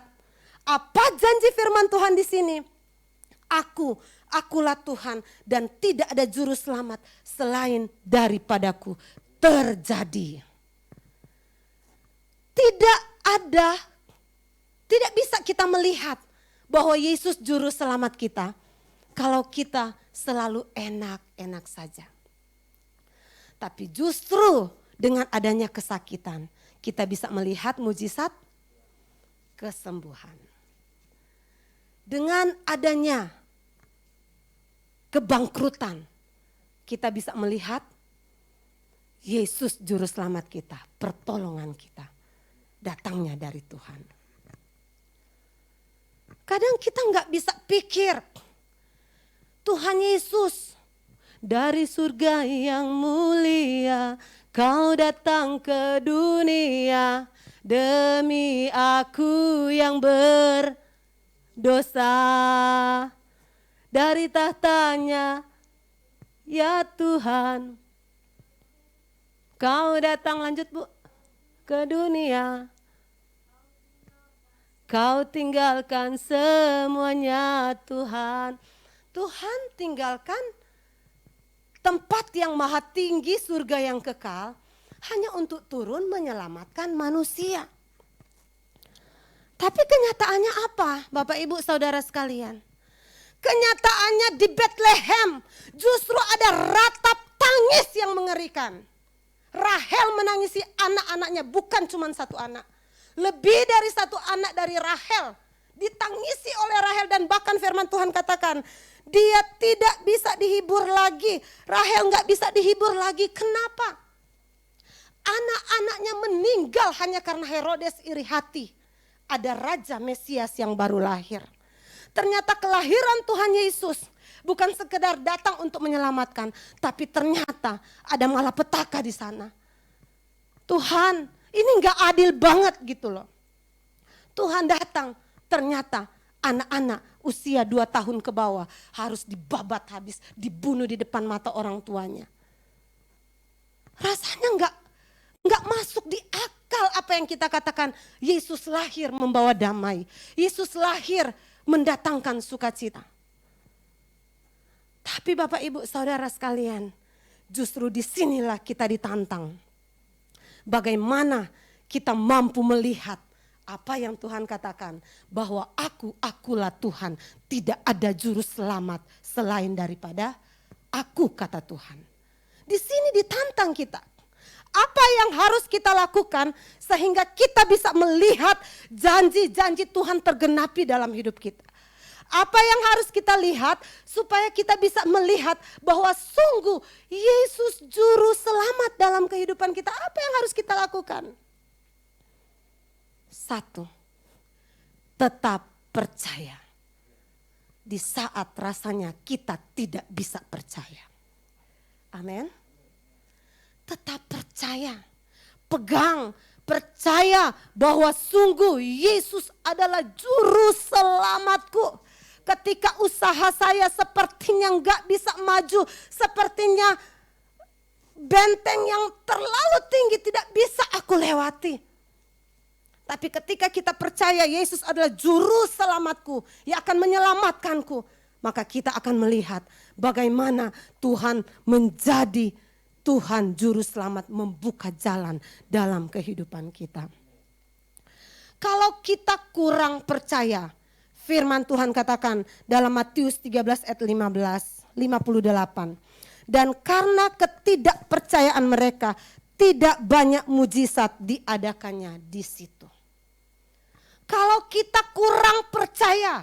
Apa janji firman Tuhan di sini? Akulah Tuhan dan tidak ada juru selamat selain daripadaku. Terjadi. Tidak bisa kita melihat bahwa Yesus juru selamat kita kalau kita selalu enak-enak saja. Tapi justru dengan adanya kesakitan, kita bisa melihat mujizat kesembuhan. Dengan adanya kebangkrutan, kita bisa melihat Yesus juru selamat kita, pertolongan kita, datangnya dari Tuhan. Kadang kita nggak bisa pikir, Tuhan Yesus dari surga yang mulia, kau datang ke dunia demi aku yang berdosa. Dari tahtanya, ya Tuhan, kau datang, lanjut Bu, ke dunia. Kau tinggalkan semuanya Tuhan. Tuhan tinggalkan tempat yang maha tinggi, surga yang kekal, hanya untuk turun menyelamatkan manusia. Tapi kenyataannya apa, Bapak Ibu Saudara sekalian? Kenyataannya di Bethlehem justru ada ratap tangis yang mengerikan. Rahel menangisi anak-anaknya, bukan cuma satu anak. Lebih dari satu anak dari Rahel ditangisi oleh Rahel, dan bahkan firman Tuhan katakan dia tidak bisa dihibur lagi. Rahel nggak bisa dihibur lagi. Kenapa? Anak-anaknya meninggal hanya karena Herodes iri hati. Ada Raja Mesias yang baru lahir. Ternyata kelahiran Tuhan Yesus bukan sekedar datang untuk menyelamatkan, tapi ternyata ada malapetaka di sana. Tuhan, ini nggak adil banget gitu loh. Tuhan datang, ternyata anak-anak usia 2 tahun ke bawah harus dibabat habis, dibunuh di depan mata orang tuanya. Rasanya nggak masuk di akal apa yang kita katakan. Yesus lahir membawa damai. Yesus lahir mendatangkan sukacita. Tapi Bapak Ibu Saudara sekalian, justru disinilah kita ditantang. Bagaimana kita mampu melihat apa yang Tuhan katakan, bahwa akulah Tuhan, tidak ada juru selamat selain daripada aku, kata Tuhan. Di sini ditantang kita. Apa yang harus kita lakukan sehingga kita bisa melihat janji-janji Tuhan tergenapi dalam hidup kita? Apa yang harus kita lihat supaya kita bisa melihat bahwa sungguh Yesus juru selamat dalam kehidupan kita? Apa yang harus kita lakukan? 1, tetap percaya di saat rasanya kita tidak bisa percaya. Amin. Tetap percaya, pegang, percaya bahwa sungguh Yesus adalah juru selamatku. Ketika usaha saya sepertinya nggak bisa maju, sepertinya benteng yang terlalu tinggi tidak bisa aku lewati. Tapi ketika kita percaya Yesus adalah juru selamatku yang akan menyelamatkanku, maka kita akan melihat bagaimana Tuhan menjadi Tuhan juru selamat, membuka jalan dalam kehidupan kita. Kalau kita kurang percaya, firman Tuhan katakan dalam Matius 13 ayat 58. Dan karena ketidakpercayaan mereka, tidak banyak mujizat diadakannya di situ. Kalau kita kurang percaya,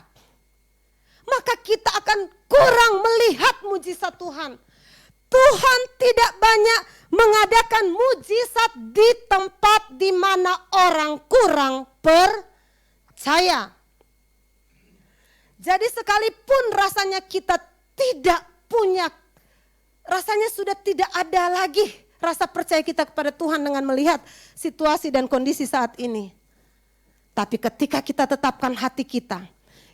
maka kita akan kurang melihat mujizat Tuhan. Tuhan tidak banyak mengadakan mujizat di tempat di mana orang kurang percaya. Jadi sekalipun rasanya kita tidak punya, rasanya sudah tidak ada lagi rasa percaya kita kepada Tuhan dengan melihat situasi dan kondisi saat ini. Tapi ketika kita tetapkan hati kita,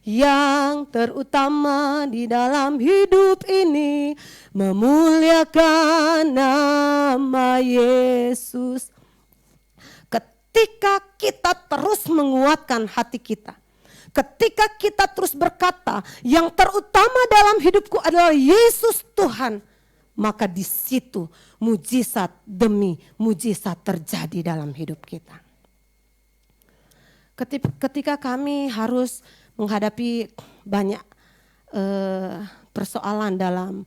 yang terutama di dalam hidup ini memuliakan nama Yesus. Ketika kita terus menguatkan hati kita, Ketika kita terus berkata, yang terutama dalam hidupku adalah Yesus Tuhan, maka di situ mujizat demi mujizat terjadi dalam hidup kita. Ketika kami harus menghadapi banyak persoalan dalam,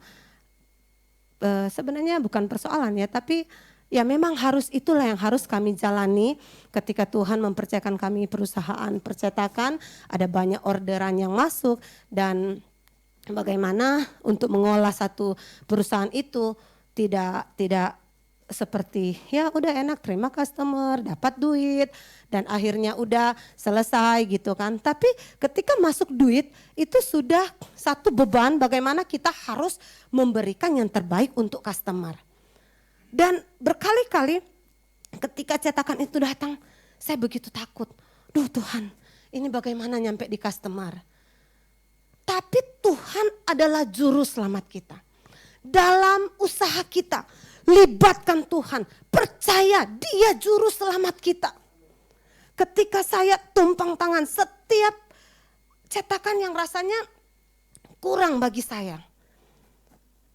sebenarnya bukan persoalan ya, tapi ya memang itulah yang harus kami jalani ketika Tuhan mempercayakan kami perusahaan percetakan, ada banyak orderan yang masuk dan bagaimana untuk mengolah satu perusahaan itu tidak seperti ya udah enak terima customer, dapat duit dan akhirnya udah selesai gitu kan. Tapi ketika masuk duit itu sudah satu beban bagaimana kita harus memberikan yang terbaik untuk customer. Dan berkali-kali ketika cetakan itu datang saya begitu takut. Duh Tuhan ini bagaimana nyampe di customer. Tapi Tuhan adalah juru selamat kita. Dalam usaha kita, libatkan Tuhan. Percaya Dia juru selamat kita. Ketika saya tumpang tangan setiap cetakan yang rasanya kurang bagi saya.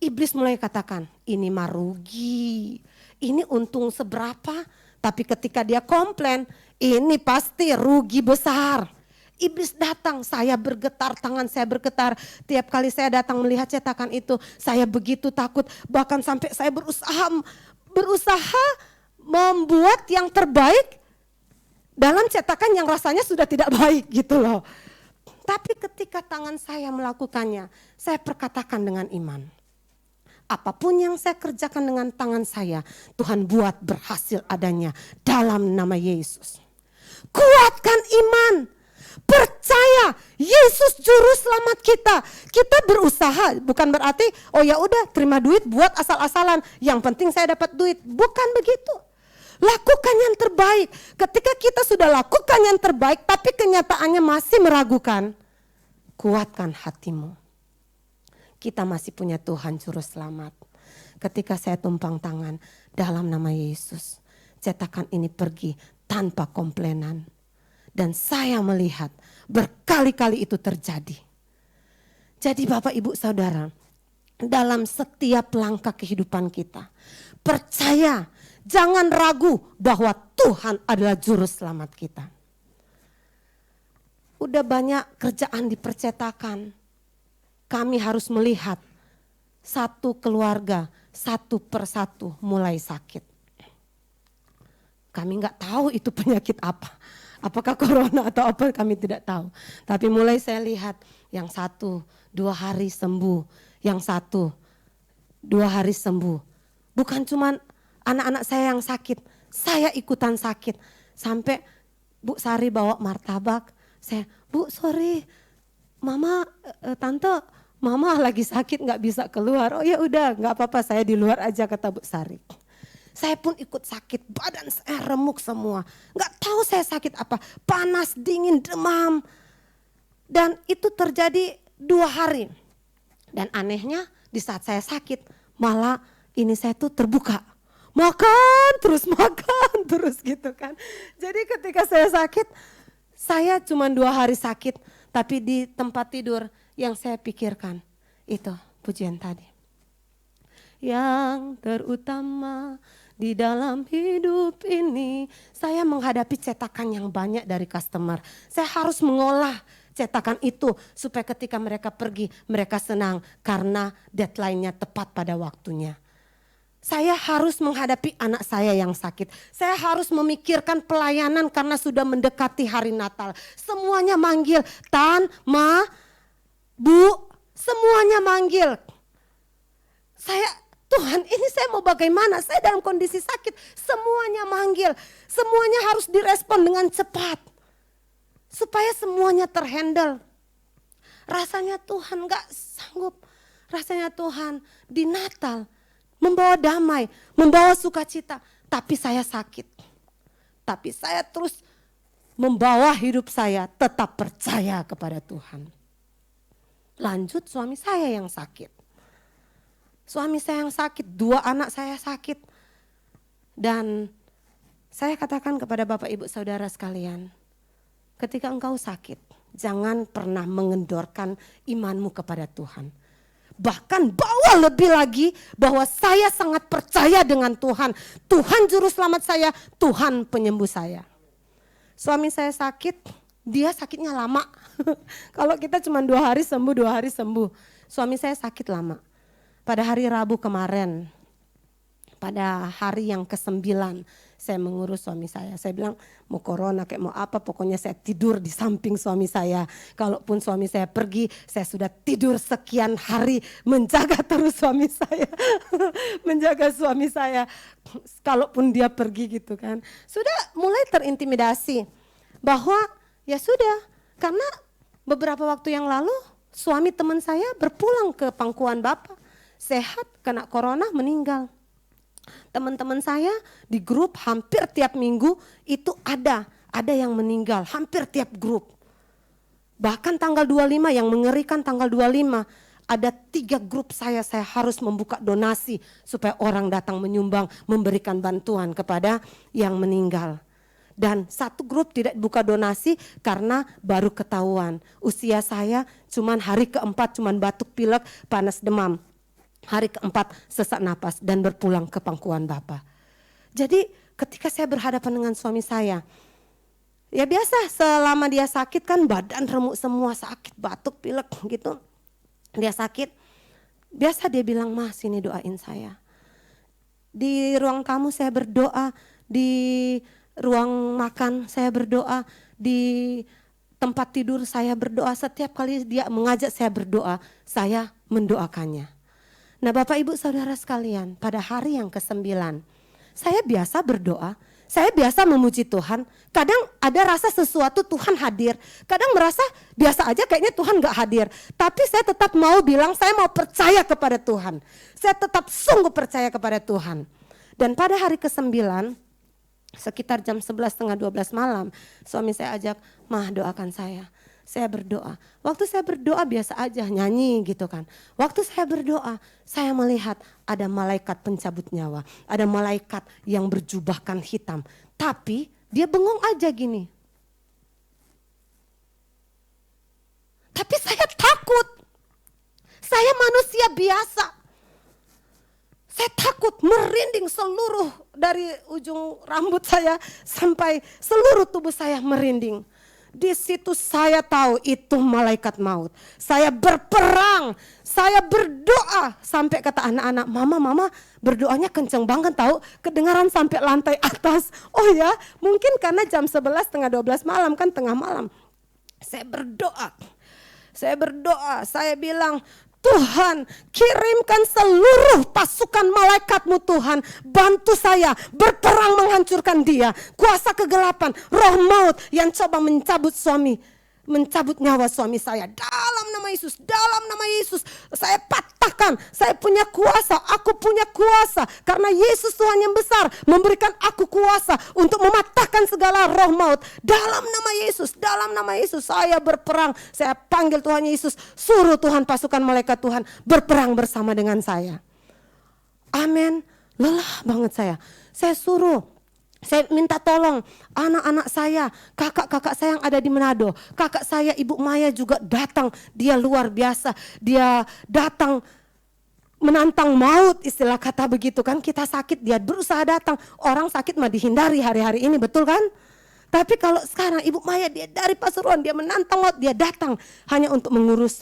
Iblis mulai katakan, ini mah rugi. Ini untung seberapa. Tapi ketika dia komplain, ini pasti rugi besar. Iblis datang, saya bergetar, tangan saya bergetar. Tiap kali saya datang melihat cetakan itu, saya begitu takut. Bahkan sampai saya berusaha membuat yang terbaik dalam cetakan yang rasanya sudah tidak baik gitu loh. Tapi ketika tangan saya melakukannya, saya perkatakan dengan iman. Apapun yang saya kerjakan dengan tangan saya, Tuhan buat berhasil adanya dalam nama Yesus. Kuatkan iman. Percaya Yesus juru selamat kita. Kita berusaha bukan berarti oh ya udah terima duit buat asal-asalan. Yang penting saya dapat duit. Bukan begitu. Lakukan yang terbaik. Ketika kita sudah lakukan yang terbaik tapi kenyataannya masih meragukan, kuatkan hatimu. Kita masih punya Tuhan juru selamat. Ketika saya tumpang tangan dalam nama Yesus, cetakan ini pergi tanpa komplainan. Dan saya melihat berkali-kali itu terjadi. Jadi Bapak Ibu Saudara, dalam setiap langkah kehidupan kita, percaya, jangan ragu bahwa Tuhan adalah juru selamat kita. Udah banyak kerjaan di percetakan. Kami harus melihat satu keluarga, satu persatu mulai sakit. Kami nggak tahu itu penyakit apa. Apakah corona atau apa kami tidak tahu. Tapi mulai saya lihat yang 1-2 hari sembuh. Yang 1-2 hari sembuh. Bukan cuma anak-anak saya yang sakit. Saya ikutan sakit. Sampai Bu Sari bawa martabak. Saya, Bu sorry mama, tante mama lagi sakit gak bisa keluar. Oh ya udah gak apa-apa saya di luar aja kata Bu Sari. Saya pun ikut sakit, badan saya remuk semua. Gak tahu saya sakit apa, panas, dingin, demam. Dan itu terjadi 2 hari. Dan anehnya di saat saya sakit, malah ini saya tuh terbuka. Makan terus gitu kan. Jadi ketika saya sakit, saya cuma 2 hari sakit. Tapi di tempat tidur yang saya pikirkan, itu pujian tadi. Yang terutama di dalam hidup ini, saya menghadapi cetakan yang banyak dari customer. Saya harus mengolah cetakan itu supaya ketika mereka pergi, mereka senang karena deadline-nya tepat pada waktunya. Saya harus menghadapi anak saya yang sakit. Saya harus memikirkan pelayanan karena sudah mendekati hari Natal. Semuanya manggil, Tan, Ma, Bu, semuanya manggil. Tuhan ini saya mau bagaimana, saya dalam kondisi sakit, semuanya manggil, semuanya harus direspon dengan cepat. Supaya semuanya terhandle. Rasanya Tuhan gak sanggup, rasanya Tuhan di Natal membawa damai, membawa sukacita, tapi saya sakit. Tapi saya terus membawa hidup saya tetap percaya kepada Tuhan. Lanjut suami saya yang sakit. Suami saya yang sakit, 2 anak saya sakit. Dan saya katakan kepada Bapak Ibu Saudara sekalian, ketika engkau sakit, jangan pernah mengendorkan imanmu kepada Tuhan. Bahkan bawa lebih lagi bahwa saya sangat percaya dengan Tuhan. Tuhan juru selamat saya, Tuhan penyembuh saya. Suami saya sakit, dia sakitnya lama. Kalau kita cuma 2 hari sembuh, 2 hari sembuh. Suami saya sakit lama. Pada hari Rabu kemarin, pada hari yang ke-9, saya mengurus suami saya. Saya bilang mau corona kayak mau apa, pokoknya saya tidur di samping suami saya. Kalaupun suami saya pergi, saya sudah tidur sekian hari menjaga terus suami saya. Menjaga suami saya. Kalaupun dia pergi gitu kan. Sudah mulai terintimidasi bahwa ya sudah, karena beberapa waktu yang lalu suami teman saya berpulang ke pangkuan Bapak. Sehat, kena corona, meninggal. Teman-teman saya di grup hampir tiap minggu itu ada yang meninggal, hampir tiap grup. Bahkan tanggal 25, yang mengerikan tanggal 25, ada 3 grup saya harus membuka donasi supaya orang datang menyumbang, memberikan bantuan kepada yang meninggal. Dan 1 grup tidak buka donasi karena baru ketahuan. Usia saya cuman hari ke-4 cuman batuk pilek, panas demam. Hari ke-4 sesak napas dan berpulang ke pangkuan Bapak. Jadi ketika saya berhadapan dengan suami saya, ya biasa selama dia sakit kan badan remuk semua, sakit, batuk, pilek gitu. Dia sakit, biasa dia bilang, "Mah, sini doain saya." Di ruang tamu saya berdoa, di ruang makan saya berdoa, di tempat tidur saya berdoa. Setiap kali dia mengajak saya berdoa, saya mendoakannya. Nah Bapak Ibu Saudara sekalian, pada hari yang ke-9, saya biasa berdoa, saya biasa memuji Tuhan. Kadang ada rasa sesuatu Tuhan hadir, kadang merasa biasa aja kayaknya Tuhan gak hadir. Tapi saya tetap mau bilang saya mau percaya kepada Tuhan. Saya tetap sungguh percaya kepada Tuhan. Dan pada hari ke-9, sekitar jam 11:30 malam, suami saya ajak, "Mah, doakan saya." Saya berdoa. Waktu saya berdoa biasa aja nyanyi gitu kan. Waktu saya berdoa, saya melihat ada malaikat pencabut nyawa. Ada malaikat yang berjubahkan hitam. Tapi dia bengong aja gini. Tapi saya takut. Saya manusia biasa. Saya takut, merinding seluruh dari ujung rambut saya sampai seluruh tubuh saya merinding. Di situ saya tahu itu malaikat maut. Saya berperang, saya berdoa sampai kata anak-anak, "Mama berdoanya kenceng banget tahu, kedengaran sampai lantai atas." Oh ya, mungkin karena jam 11, setengah 12 malam kan tengah malam. Saya berdoa, saya bilang, "Tuhan, kirimkan seluruh pasukan malaikat-Mu Tuhan, bantu saya berperang menghancurkan dia. Kuasa kegelapan, roh maut yang coba mencabut nyawa suami saya. Dalam nama Yesus, saya patahkan, saya punya kuasa, aku punya kuasa. Karena Yesus Tuhan yang besar memberikan aku kuasa untuk mematahkan segala roh maut. Dalam nama Yesus saya berperang, saya panggil Tuhan Yesus, suruh Tuhan pasukan malaikat Tuhan berperang bersama dengan saya." Amin, lelah banget saya suruh. Saya minta tolong anak-anak saya, kakak-kakak saya yang ada di Manado. Kakak saya Ibu Maya juga datang, dia luar biasa. Dia datang menantang maut, istilah kata begitu kan. Kita sakit, dia berusaha datang. Orang sakit mah dihindari hari-hari ini, betul kan? Tapi kalau sekarang Ibu Maya, dia dari Pasuruan, dia menantang maut, dia datang hanya untuk mengurus,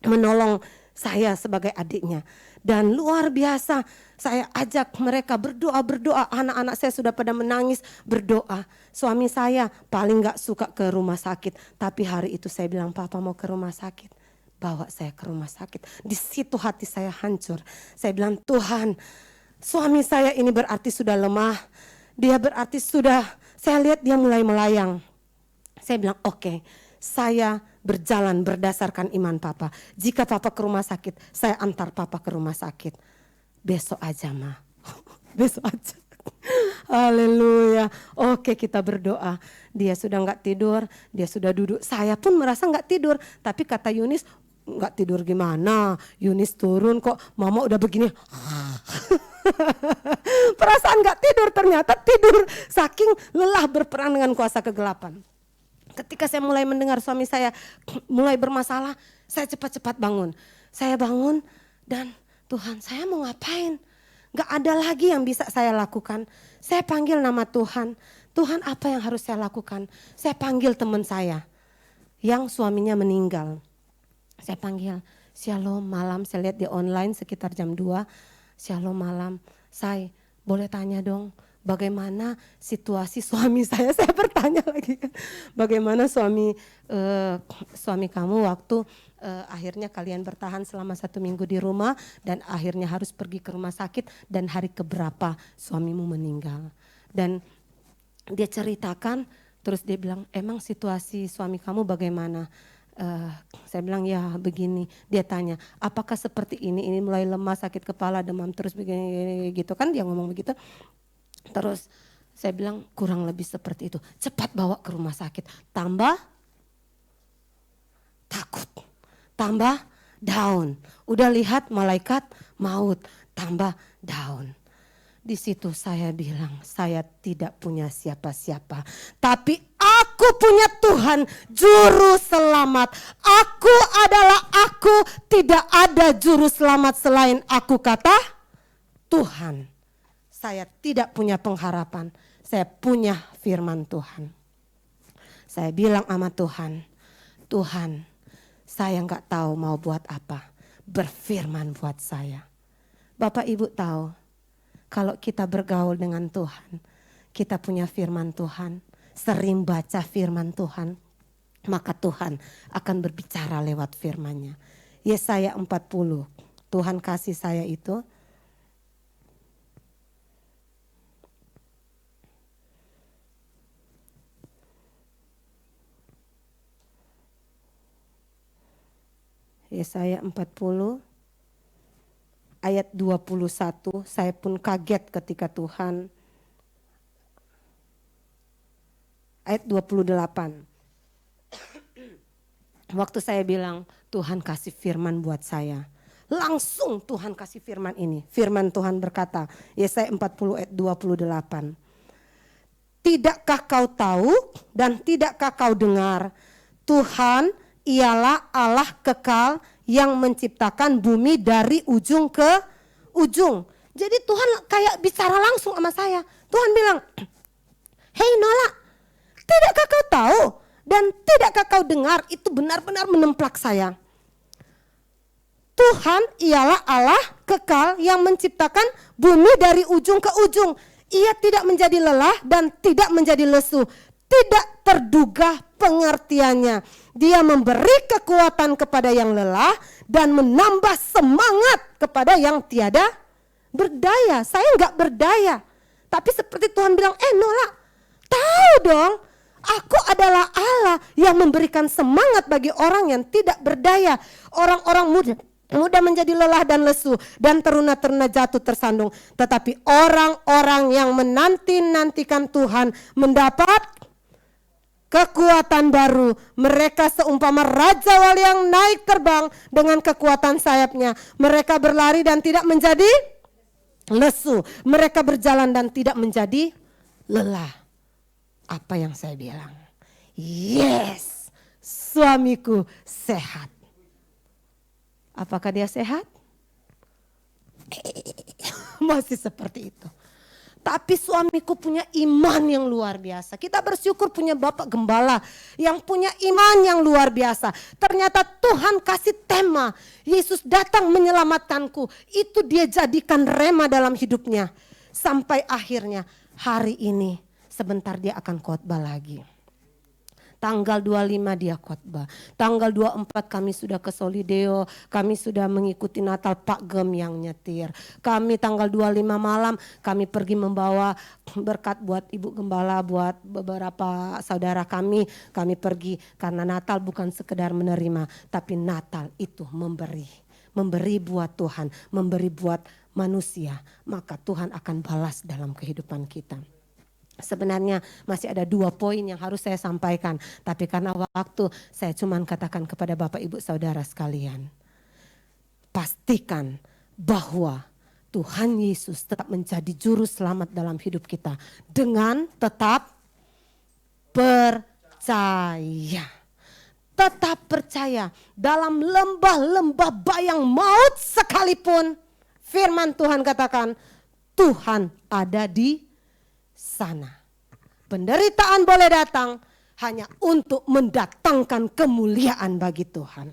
menolong saya sebagai adiknya. Dan luar biasa, saya ajak mereka berdoa. Anak-anak saya sudah pada menangis berdoa. Suami saya paling gak suka ke rumah sakit. Tapi hari itu saya bilang, "Papa mau ke rumah sakit." Bawa saya ke rumah sakit. Di situ hati saya hancur. Saya bilang, "Tuhan, suami saya ini berarti sudah lemah. Dia berarti sudah, saya lihat dia mulai melayang." Saya bilang, "Oke, saya berjalan berdasarkan iman Papa. Jika Papa ke rumah sakit, saya antar Papa ke rumah sakit. Besok aja, Ma." Besok aja. Haleluya. Oke, kita berdoa. Dia sudah gak tidur, dia sudah duduk. Saya pun merasa gak tidur. Tapi kata Yunis, "Gak tidur gimana? Yunis turun kok, Mama udah begini." Perasaan gak tidur, ternyata tidur. Saking lelah berperang dengan kuasa kegelapan. Ketika saya mulai mendengar suami saya mulai bermasalah, saya cepat-cepat bangun. Saya bangun dan Tuhan, saya mau ngapain? Gak ada lagi yang bisa saya lakukan. Saya panggil nama Tuhan. Tuhan, apa yang harus saya lakukan? Saya panggil teman saya yang suaminya meninggal. Saya panggil, Shalom malam, saya lihat di online sekitar jam 2. Shalom malam, saya boleh tanya dong, bagaimana situasi suami saya? Saya bertanya lagi kan, bagaimana suami kamu waktu akhirnya kalian bertahan selama 1 minggu di rumah dan akhirnya harus pergi ke rumah sakit dan hari keberapa suamimu meninggal. Dan dia ceritakan, terus dia bilang, emang situasi suami kamu bagaimana? Saya bilang ya begini. Dia tanya, apakah seperti ini mulai lemah, sakit kepala, demam terus begini gitu kan, dia ngomong begitu. Terus saya bilang kurang lebih seperti itu. Cepat bawa ke rumah sakit. Tambah takut, tambah down. Udah lihat malaikat maut, tambah down. Di situ saya bilang, saya tidak punya siapa-siapa, tapi aku punya Tuhan juru selamat. Aku adalah aku, tidak ada juru selamat selain aku, kata Tuhan. Saya tidak punya pengharapan, saya punya firman Tuhan. Saya bilang sama Tuhan, Tuhan, saya nggak tahu mau buat apa, berfirman buat saya. Bapak Ibu tahu, kalau kita bergaul dengan Tuhan, kita punya firman Tuhan, sering baca firman Tuhan, maka Tuhan akan berbicara lewat firman-Nya. Yesaya 40, Tuhan kasih saya itu. Yesaya 40. Ayat 21, saya pun kaget ketika Tuhan. Ayat 28. Waktu saya bilang, Tuhan kasih firman buat saya. Langsung Tuhan kasih firman ini. Firman Tuhan berkata, Yesaya 40 ayat 28. Tidakkah kau tahu dan tidakkah kau dengar, Tuhan ialah Allah kekal yang menciptakan bumi dari ujung ke ujung. Jadi Tuhan kayak bicara langsung sama saya. Tuhan bilang, hei Nola, tidakkah kau tahu dan tidakkah kau dengar? Itu benar-benar menemplak saya. Tuhan ialah Allah kekal yang menciptakan bumi dari ujung ke ujung. Ia tidak menjadi lelah dan tidak menjadi lesu. Tidak terduga pengertiannya. Dia memberi kekuatan kepada yang lelah dan menambah semangat kepada yang tiada berdaya. Saya enggak berdaya. Tapi seperti Tuhan bilang, Nola, tahu dong, aku adalah Allah yang memberikan semangat bagi orang yang tidak berdaya. Orang-orang muda menjadi lelah dan lesu dan teruna-teruna jatuh tersandung. Tetapi orang-orang yang menanti-nantikan Tuhan mendapat kekuatan baru. Mereka seumpama Raja Wali yang naik terbang dengan kekuatan sayapnya. Mereka berlari dan tidak menjadi lesu. Mereka berjalan dan tidak menjadi lelah. Apa yang saya bilang? Yes, suamiku sehat. Apakah dia sehat? Masih seperti itu. Tapi suamiku punya iman yang luar biasa. Kita bersyukur punya Bapak Gembala yang punya iman yang luar biasa. Ternyata Tuhan kasih tema, Yesus datang menyelamatkanku. Itu dia jadikan rema dalam hidupnya. Sampai akhirnya hari ini sebentar dia akan khotbah lagi. Tanggal 25 dia khotbah. Tanggal 24 kami sudah ke Solideo. Kami sudah mengikuti Natal Pak Gem yang nyetir. Kami tanggal 25 malam kami pergi membawa berkat buat Ibu Gembala, buat beberapa saudara kami. Kami pergi karena Natal bukan sekedar menerima, tapi Natal itu memberi. Memberi buat Tuhan, memberi buat manusia. Maka Tuhan akan balas dalam kehidupan kita. Sebenarnya masih ada 2 poin yang harus saya sampaikan. Tapi karena waktu saya cuma katakan kepada Bapak Ibu Saudara sekalian. Pastikan bahwa Tuhan Yesus tetap menjadi juru selamat dalam hidup kita. Dengan tetap percaya. percaya. Tetap percaya dalam lembah-lembah bayang maut sekalipun. Firman Tuhan katakan, Tuhan ada di sana. Penderitaan boleh datang hanya untuk mendatangkan kemuliaan bagi Tuhan.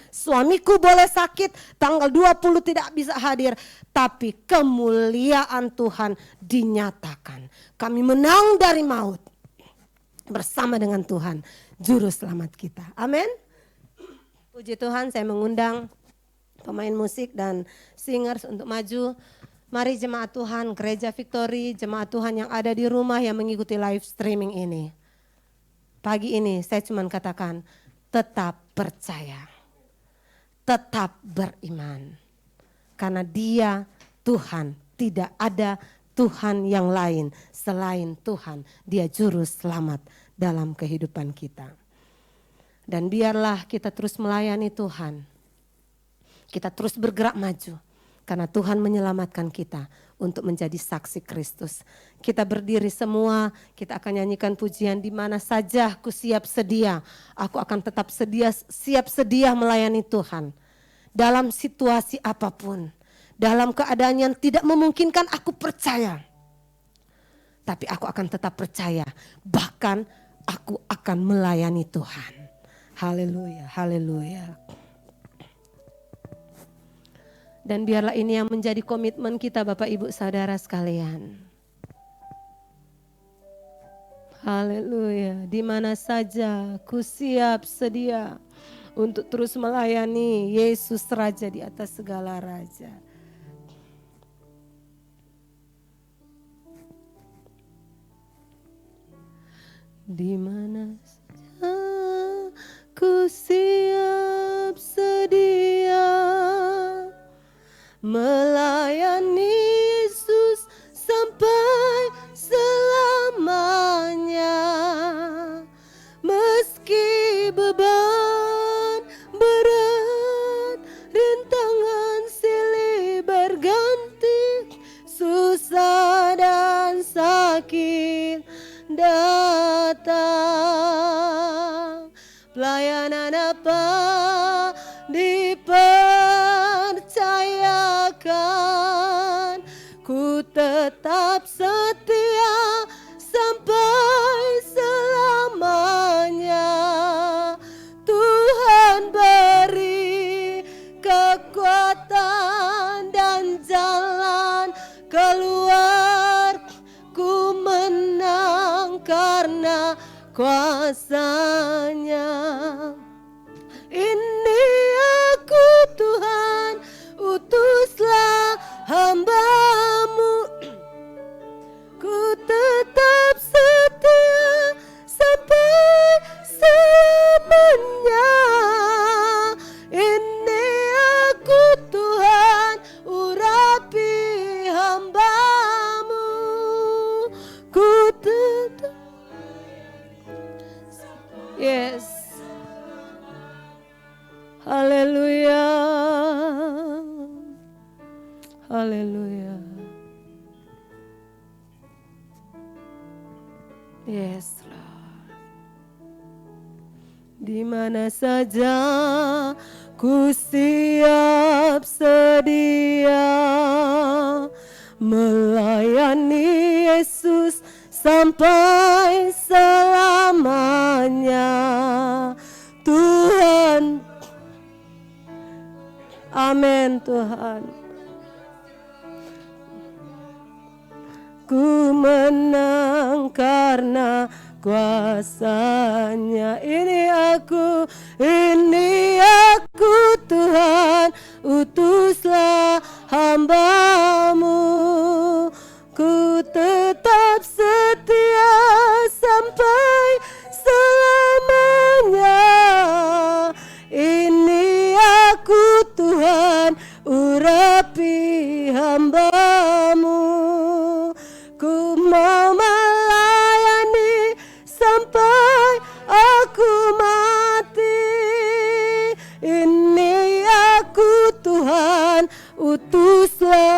Suamiku boleh sakit, tanggal 20 tidak bisa hadir, tapi kemuliaan Tuhan dinyatakan. Kami menang dari maut bersama dengan Tuhan, juru selamat kita. Amin. Puji Tuhan, saya mengundang pemain musik dan singers untuk maju. Mari jemaat Tuhan, Gereja Victory, jemaat Tuhan yang ada di rumah yang mengikuti live streaming ini. Pagi ini saya cuma katakan, tetap percaya, tetap beriman. Karena Dia Tuhan, tidak ada Tuhan yang lain selain Tuhan. Dia juru selamat dalam kehidupan kita. Dan biarlah kita terus melayani Tuhan. Kita terus bergerak maju. Karena Tuhan menyelamatkan kita untuk menjadi saksi Kristus. Kita berdiri semua, kita akan nyanyikan pujian di mana saja ku siap sedia. Aku akan tetap siap sedia melayani Tuhan. Dalam situasi apapun. Dalam keadaan yang tidak memungkinkan, aku percaya. Tapi aku akan tetap percaya. Bahkan aku akan melayani Tuhan. Haleluya, haleluya. Dan biarlah ini yang menjadi komitmen kita Bapak Ibu Saudara sekalian. Haleluya, di mana saja ku siap sedia untuk terus melayani Yesus Raja di atas segala raja. Di mana saja ku siap sedia melayani Yesus sampai selamanya. Meski beban berat, rintangan silih berganti, susah dan sakit datang. Pelayanan apa dipercayakan, ku tetap setia sampai selamanya. Tuhan beri kekuatan dan jalan keluar, ku menang karena kuasa-Nya. Ini aku Tuhan, utuslah hamba-Mu. Ku tetap setia sampai selamanya. Ini aku Tuhan, urapi hamba-Mu. Ku tetap. Yes. Haleluya. Haleluya. Yes, Lord. Di mana saja ku siap sedia melayani Yesus sampai selamanya. Tuhan, amin Tuhan. Ku menang karena kuasa-Nya. Ini aku Tuhan, utuslah hamba-Mu. Ku tetap setia sampai selamanya. Ini aku Tuhan, urapi hamba-Mu. Ku mau melayani sampai aku mati. Ini aku Tuhan, utuslah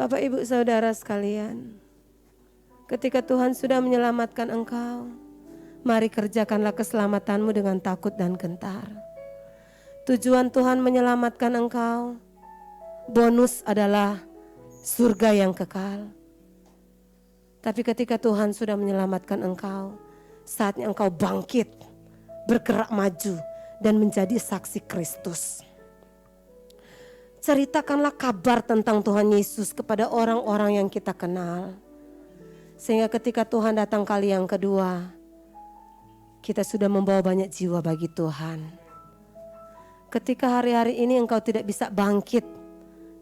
Bapak Ibu Saudara sekalian, ketika Tuhan sudah menyelamatkan engkau, mari kerjakanlah keselamatanmu dengan takut dan gentar. Tujuan Tuhan menyelamatkan engkau, bonus adalah surga yang kekal. Tapi ketika Tuhan sudah menyelamatkan engkau, saatnya engkau bangkit, bergerak maju, dan menjadi saksi Kristus. Ceritakanlah kabar tentang Tuhan Yesus kepada orang-orang yang kita kenal. Sehingga ketika Tuhan datang kali yang kedua, kita sudah membawa banyak jiwa bagi Tuhan. Ketika hari-hari ini engkau tidak bisa bangkit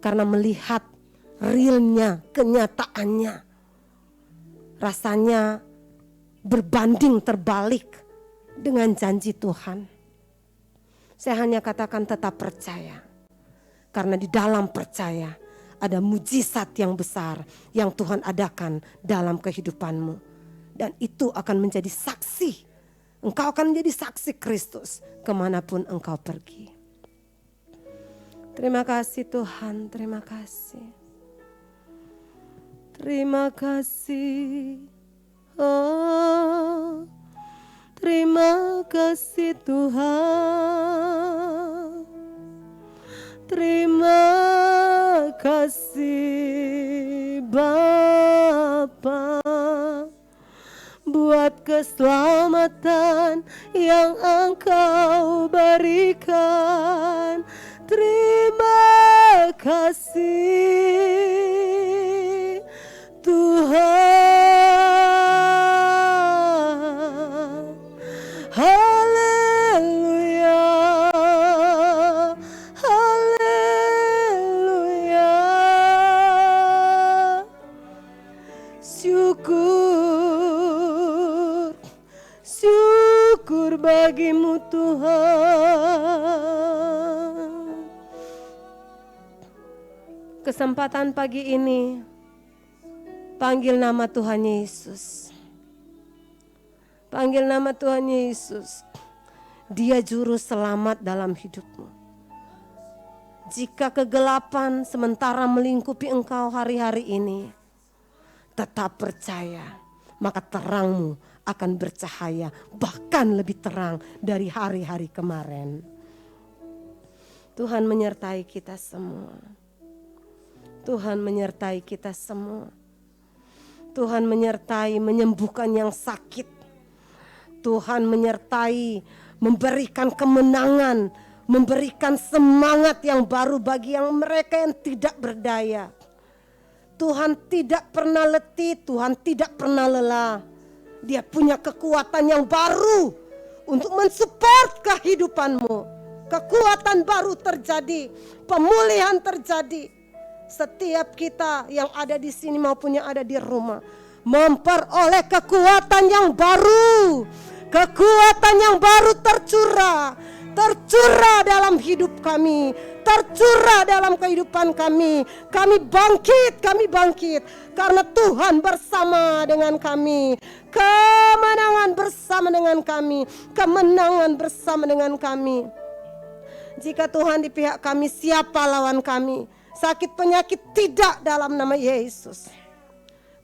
karena melihat realnya, kenyataannya, rasanya berbanding terbalik dengan janji Tuhan. Saya hanya katakan tetap percaya. Karena di dalam percaya ada mujizat yang besar yang Tuhan adakan dalam kehidupanmu. Dan itu akan menjadi saksi. Engkau akan menjadi saksi Kristus kemanapun engkau pergi. Terima kasih Tuhan, terima kasih. Terima kasih. Oh, terima kasih Tuhan. Terima kasih Bapa buat keselamatan yang Engkau berikan. Terima kasih Tuhan. Haleluya. Haleluya. Syukur. Syukur bagimu Tuhan. Kesempatan pagi ini, panggil nama Tuhan Yesus. Panggil nama Tuhan Yesus. Dia juru selamat dalam hidupmu. Jika kegelapan sementara melingkupi engkau hari-hari ini, tetap percaya, maka terangmu akan bercahaya, bahkan lebih terang dari hari-hari kemarin. Tuhan menyertai kita semua. Tuhan menyertai kita semua. Tuhan menyertai menyembuhkan yang sakit. Tuhan menyertai memberikan kemenangan, memberikan semangat yang baru bagi yang mereka yang tidak berdaya. Tuhan tidak pernah letih, Tuhan tidak pernah lelah. Dia punya kekuatan yang baru untuk mensupport kehidupanmu. Kekuatan baru terjadi, pemulihan terjadi. Setiap kita yang ada di sini maupun yang ada di rumah memperoleh kekuatan yang baru. Kekuatan yang baru tercurah dalam hidup kami, tercurah dalam kehidupan kami. Kami bangkit karena Tuhan bersama dengan kami. Kemenangan bersama dengan kami, kemenangan bersama dengan kami. Jika Tuhan di pihak kami, siapa lawan kami? Sakit penyakit tidak dalam nama Yesus.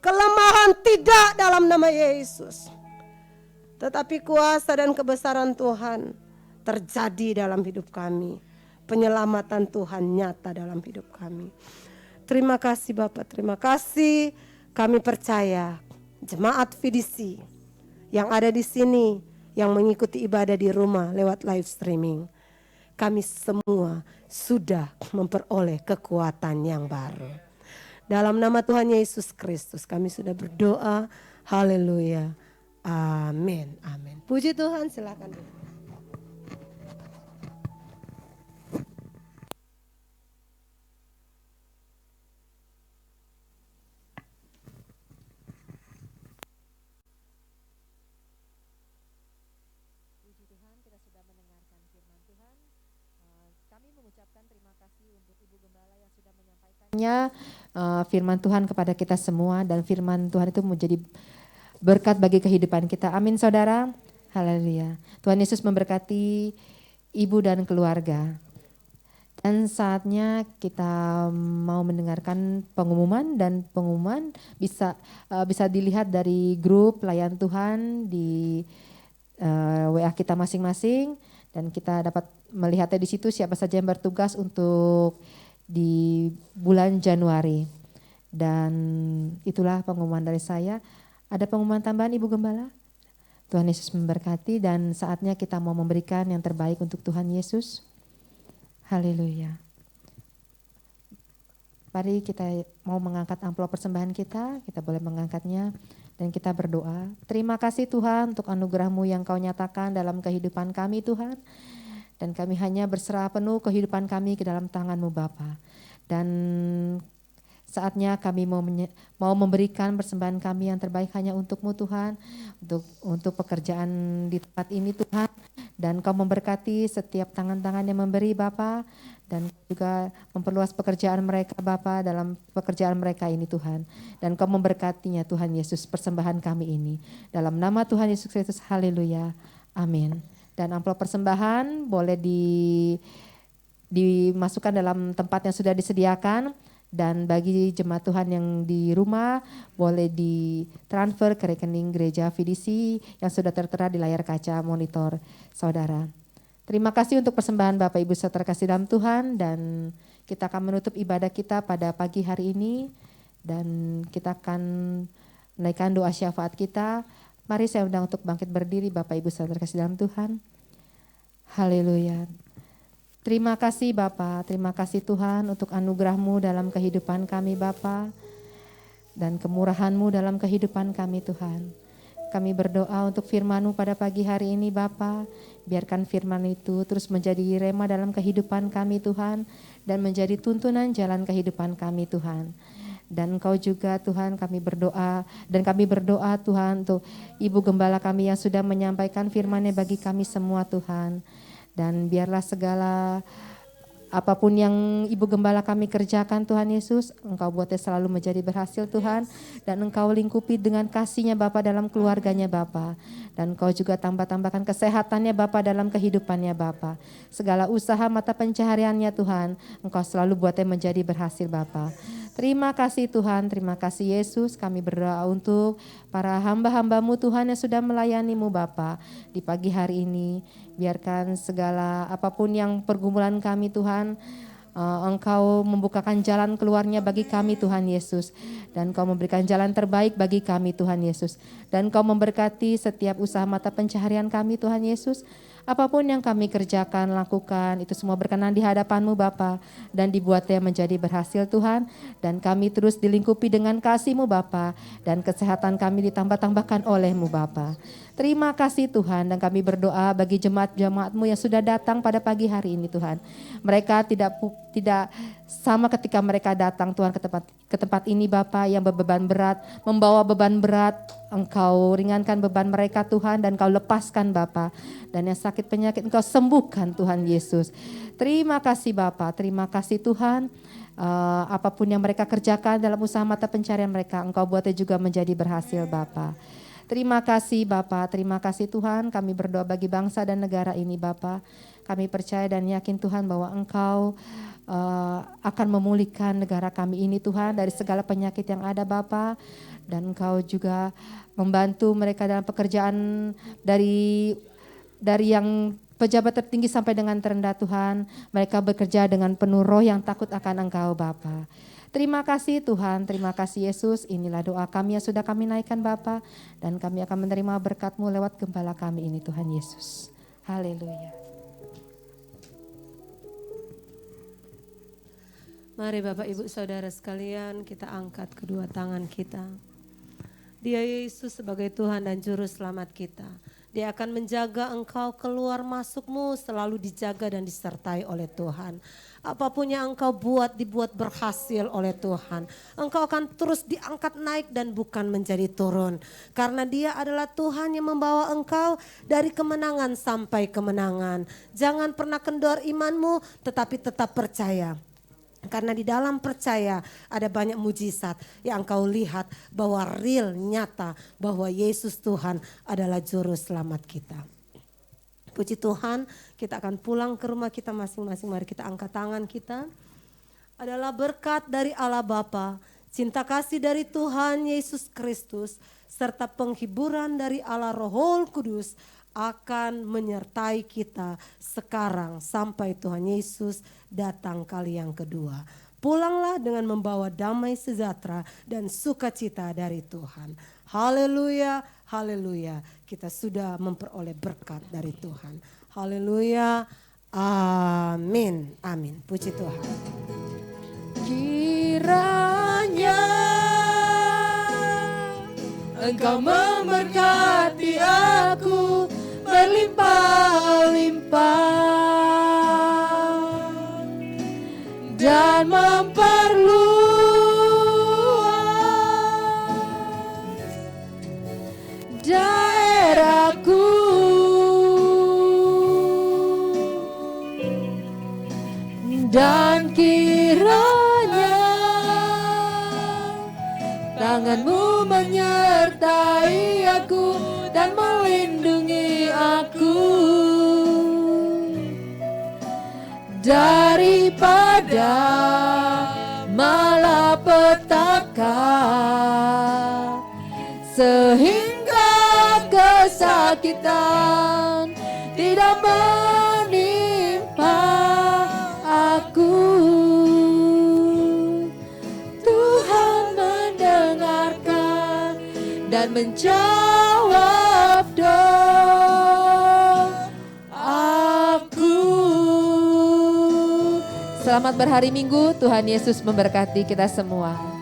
Kelemahan tidak dalam nama Yesus. Tetapi kuasa dan kebesaran Tuhan terjadi dalam hidup kami. Penyelamatan Tuhan nyata dalam hidup kami. Terima kasih Bapak, terima kasih. Kami percaya jemaat Fidisi yang ada di sini, yang mengikuti ibadah di rumah lewat live streaming, kami semua sudah memperoleh kekuatan yang baru. Dalam nama Tuhan Yesus Kristus kami sudah berdoa. Haleluya. Amin. Amin. Puji Tuhan, silakan.
Firman Tuhan kepada kita semua, dan firman Tuhan itu menjadi berkat bagi kehidupan kita. Amin saudara. Haleluya. Tuhan Yesus memberkati ibu dan keluarga. Dan saatnya kita mau mendengarkan pengumuman, dan pengumuman bisa dilihat dari grup Layan Tuhan di WA kita masing-masing, dan kita dapat melihatnya di situ siapa saja yang bertugas untuk di bulan Januari. Dan itulah pengumuman dari saya. Ada pengumuman tambahan Ibu Gembala? Tuhan Yesus memberkati, dan saatnya kita mau memberikan yang terbaik untuk Tuhan Yesus. Haleluya. Mari kita mau mengangkat amplop persembahan kita boleh mengangkatnya dan kita berdoa. Terima kasih Tuhan untuk anugerah-Mu yang Kau nyatakan dalam kehidupan kami Tuhan. Dan kami hanya berserah penuh kehidupan kami ke dalam tangan-Mu Bapa. Dan saatnya kami mau memberikan persembahan kami yang terbaik hanya untuk-Mu Tuhan, untuk pekerjaan di tempat ini Tuhan. Dan Kau memberkati setiap tangan-tangan yang memberi Bapa, dan juga memperluas pekerjaan mereka Bapa dalam pekerjaan mereka ini Tuhan. Dan Kau memberkatinya Tuhan Yesus, persembahan kami ini. Dalam nama Tuhan Yesus Kristus, haleluya, amin. Dan amplop persembahan boleh dimasukkan dalam tempat yang sudah disediakan. Dan bagi jemaat Tuhan yang di rumah boleh ditransfer ke rekening gereja VDC yang sudah tertera di layar kaca monitor saudara. Terima kasih untuk persembahan Bapak Ibu saudara terkasih dalam Tuhan, dan kita akan menutup ibadah kita pada pagi hari ini, dan kita akan menaikkan doa syafaat kita. Mari saya undang untuk bangkit berdiri Bapak Ibu saudara terkasih dalam Tuhan. Haleluya. Terima kasih Bapa, terima kasih Tuhan untuk anugerah-Mu dalam kehidupan kami Bapa, dan kemurahan-Mu dalam kehidupan kami Tuhan. Kami berdoa untuk firman-Mu pada pagi hari ini Bapa, biarkan firman itu terus menjadi rema dalam kehidupan kami Tuhan, dan menjadi tuntunan jalan kehidupan kami Tuhan. Dan Engkau juga Tuhan, kami berdoa Tuhan untuk Ibu Gembala kami yang sudah menyampaikan firman-Nya bagi kami semua Tuhan. Dan biarlah segala apapun yang Ibu Gembala kami kerjakan Tuhan Yesus, Engkau buatnya selalu menjadi berhasil Tuhan. Dan Engkau lingkupi dengan kasih-Nya Bapa dalam keluarganya Bapa. Dan Engkau juga tambahkan kesehatannya Bapa dalam kehidupannya Bapa. Segala usaha mata pencahariannya Tuhan, Engkau selalu buatnya menjadi berhasil Bapa. Terima kasih Tuhan, terima kasih Yesus. Kami berdoa untuk para hamba-hamba-Mu Tuhan yang sudah melayani-Mu Bapa di pagi hari ini. Biarkan segala apapun yang pergumulan kami Tuhan, Engkau membukakan jalan keluarnya bagi kami Tuhan Yesus. Dan Engkau memberikan jalan terbaik bagi kami Tuhan Yesus. Dan Engkau memberkati setiap usaha mata pencaharian kami Tuhan Yesus. Apapun yang kami kerjakan, lakukan, itu semua berkenan di hadapan-Mu Bapa, dan dibuatnya menjadi berhasil Tuhan. Dan kami terus dilingkupi dengan kasih-Mu Bapa, dan kesehatan kami ditambah-tambahkan oleh-Mu Bapa. Terima kasih Tuhan, dan kami berdoa bagi jemaat-jemaat-Mu yang sudah datang pada pagi hari ini Tuhan. Mereka tidak sama ketika mereka datang Tuhan ke tempat ini Bapa, yang berbeban berat, membawa beban berat, Engkau ringankan beban mereka Tuhan, dan Engkau lepaskan Bapa. Dan yang sakit penyakit Engkau sembuhkan Tuhan Yesus. Terima kasih Bapa, terima kasih Tuhan. Apapun yang mereka kerjakan dalam usaha mata pencarian mereka, Engkau buatnya juga menjadi berhasil Bapa. Terima kasih Bapa, terima kasih Tuhan. Kami berdoa bagi bangsa dan negara ini Bapa. Kami percaya dan yakin Tuhan bahwa Engkau akan memulihkan negara kami ini Tuhan dari segala penyakit yang ada Bapa. Dan Engkau juga membantu mereka dalam pekerjaan dari yang pejabat tertinggi sampai dengan terendah Tuhan. Mereka bekerja dengan penuh roh yang takut akan Engkau Bapa. Terima kasih Tuhan, terima kasih Yesus. Inilah doa kami yang sudah kami naikkan Bapa, dan kami akan menerima berkat-Mu lewat gembala kami ini Tuhan Yesus. Haleluya.
Mari Bapak Ibu Saudara sekalian, kita angkat kedua tangan kita. Dia Yesus sebagai Tuhan dan Juru Selamat kita. Dia akan menjaga engkau keluar masukmu selalu dijaga dan disertai oleh Tuhan. Apapun yang engkau buat dibuat berhasil oleh Tuhan. Engkau akan terus diangkat naik dan bukan menjadi turun. Karena Dia adalah Tuhan yang membawa engkau dari kemenangan sampai kemenangan. Jangan pernah kendor imanmu, tetapi tetap percaya. Karena di dalam percaya ada banyak mujizat yang engkau lihat bahwa real, nyata bahwa Yesus Tuhan adalah Juru Selamat kita. Puji Tuhan, kita akan pulang ke rumah kita masing-masing. Mari kita angkat tangan kita. Adalah berkat dari Allah Bapa, cinta kasih dari Tuhan Yesus Kristus, serta penghiburan dari Allah Roh Kudus akan menyertai kita sekarang sampai Tuhan Yesus datang kali yang kedua. Pulanglah dengan membawa damai sejahtera dan sukacita dari Tuhan. Haleluya, haleluya. Kita sudah memperoleh berkat dari Tuhan. Haleluya, amin, amin. Puji Tuhan.
Kiranya Engkau memberkati aku berlimpah-limpah dan memperluas daerahku, dan kiranya tangan-Mu menyertai aku dan melindungi aku daripada malapetaka, sehingga kesakitan tidak menimpa aku. Tuhan mendengarkan dan menjawab doaku. Selamat berhari Minggu, Tuhan Yesus memberkati kita semua.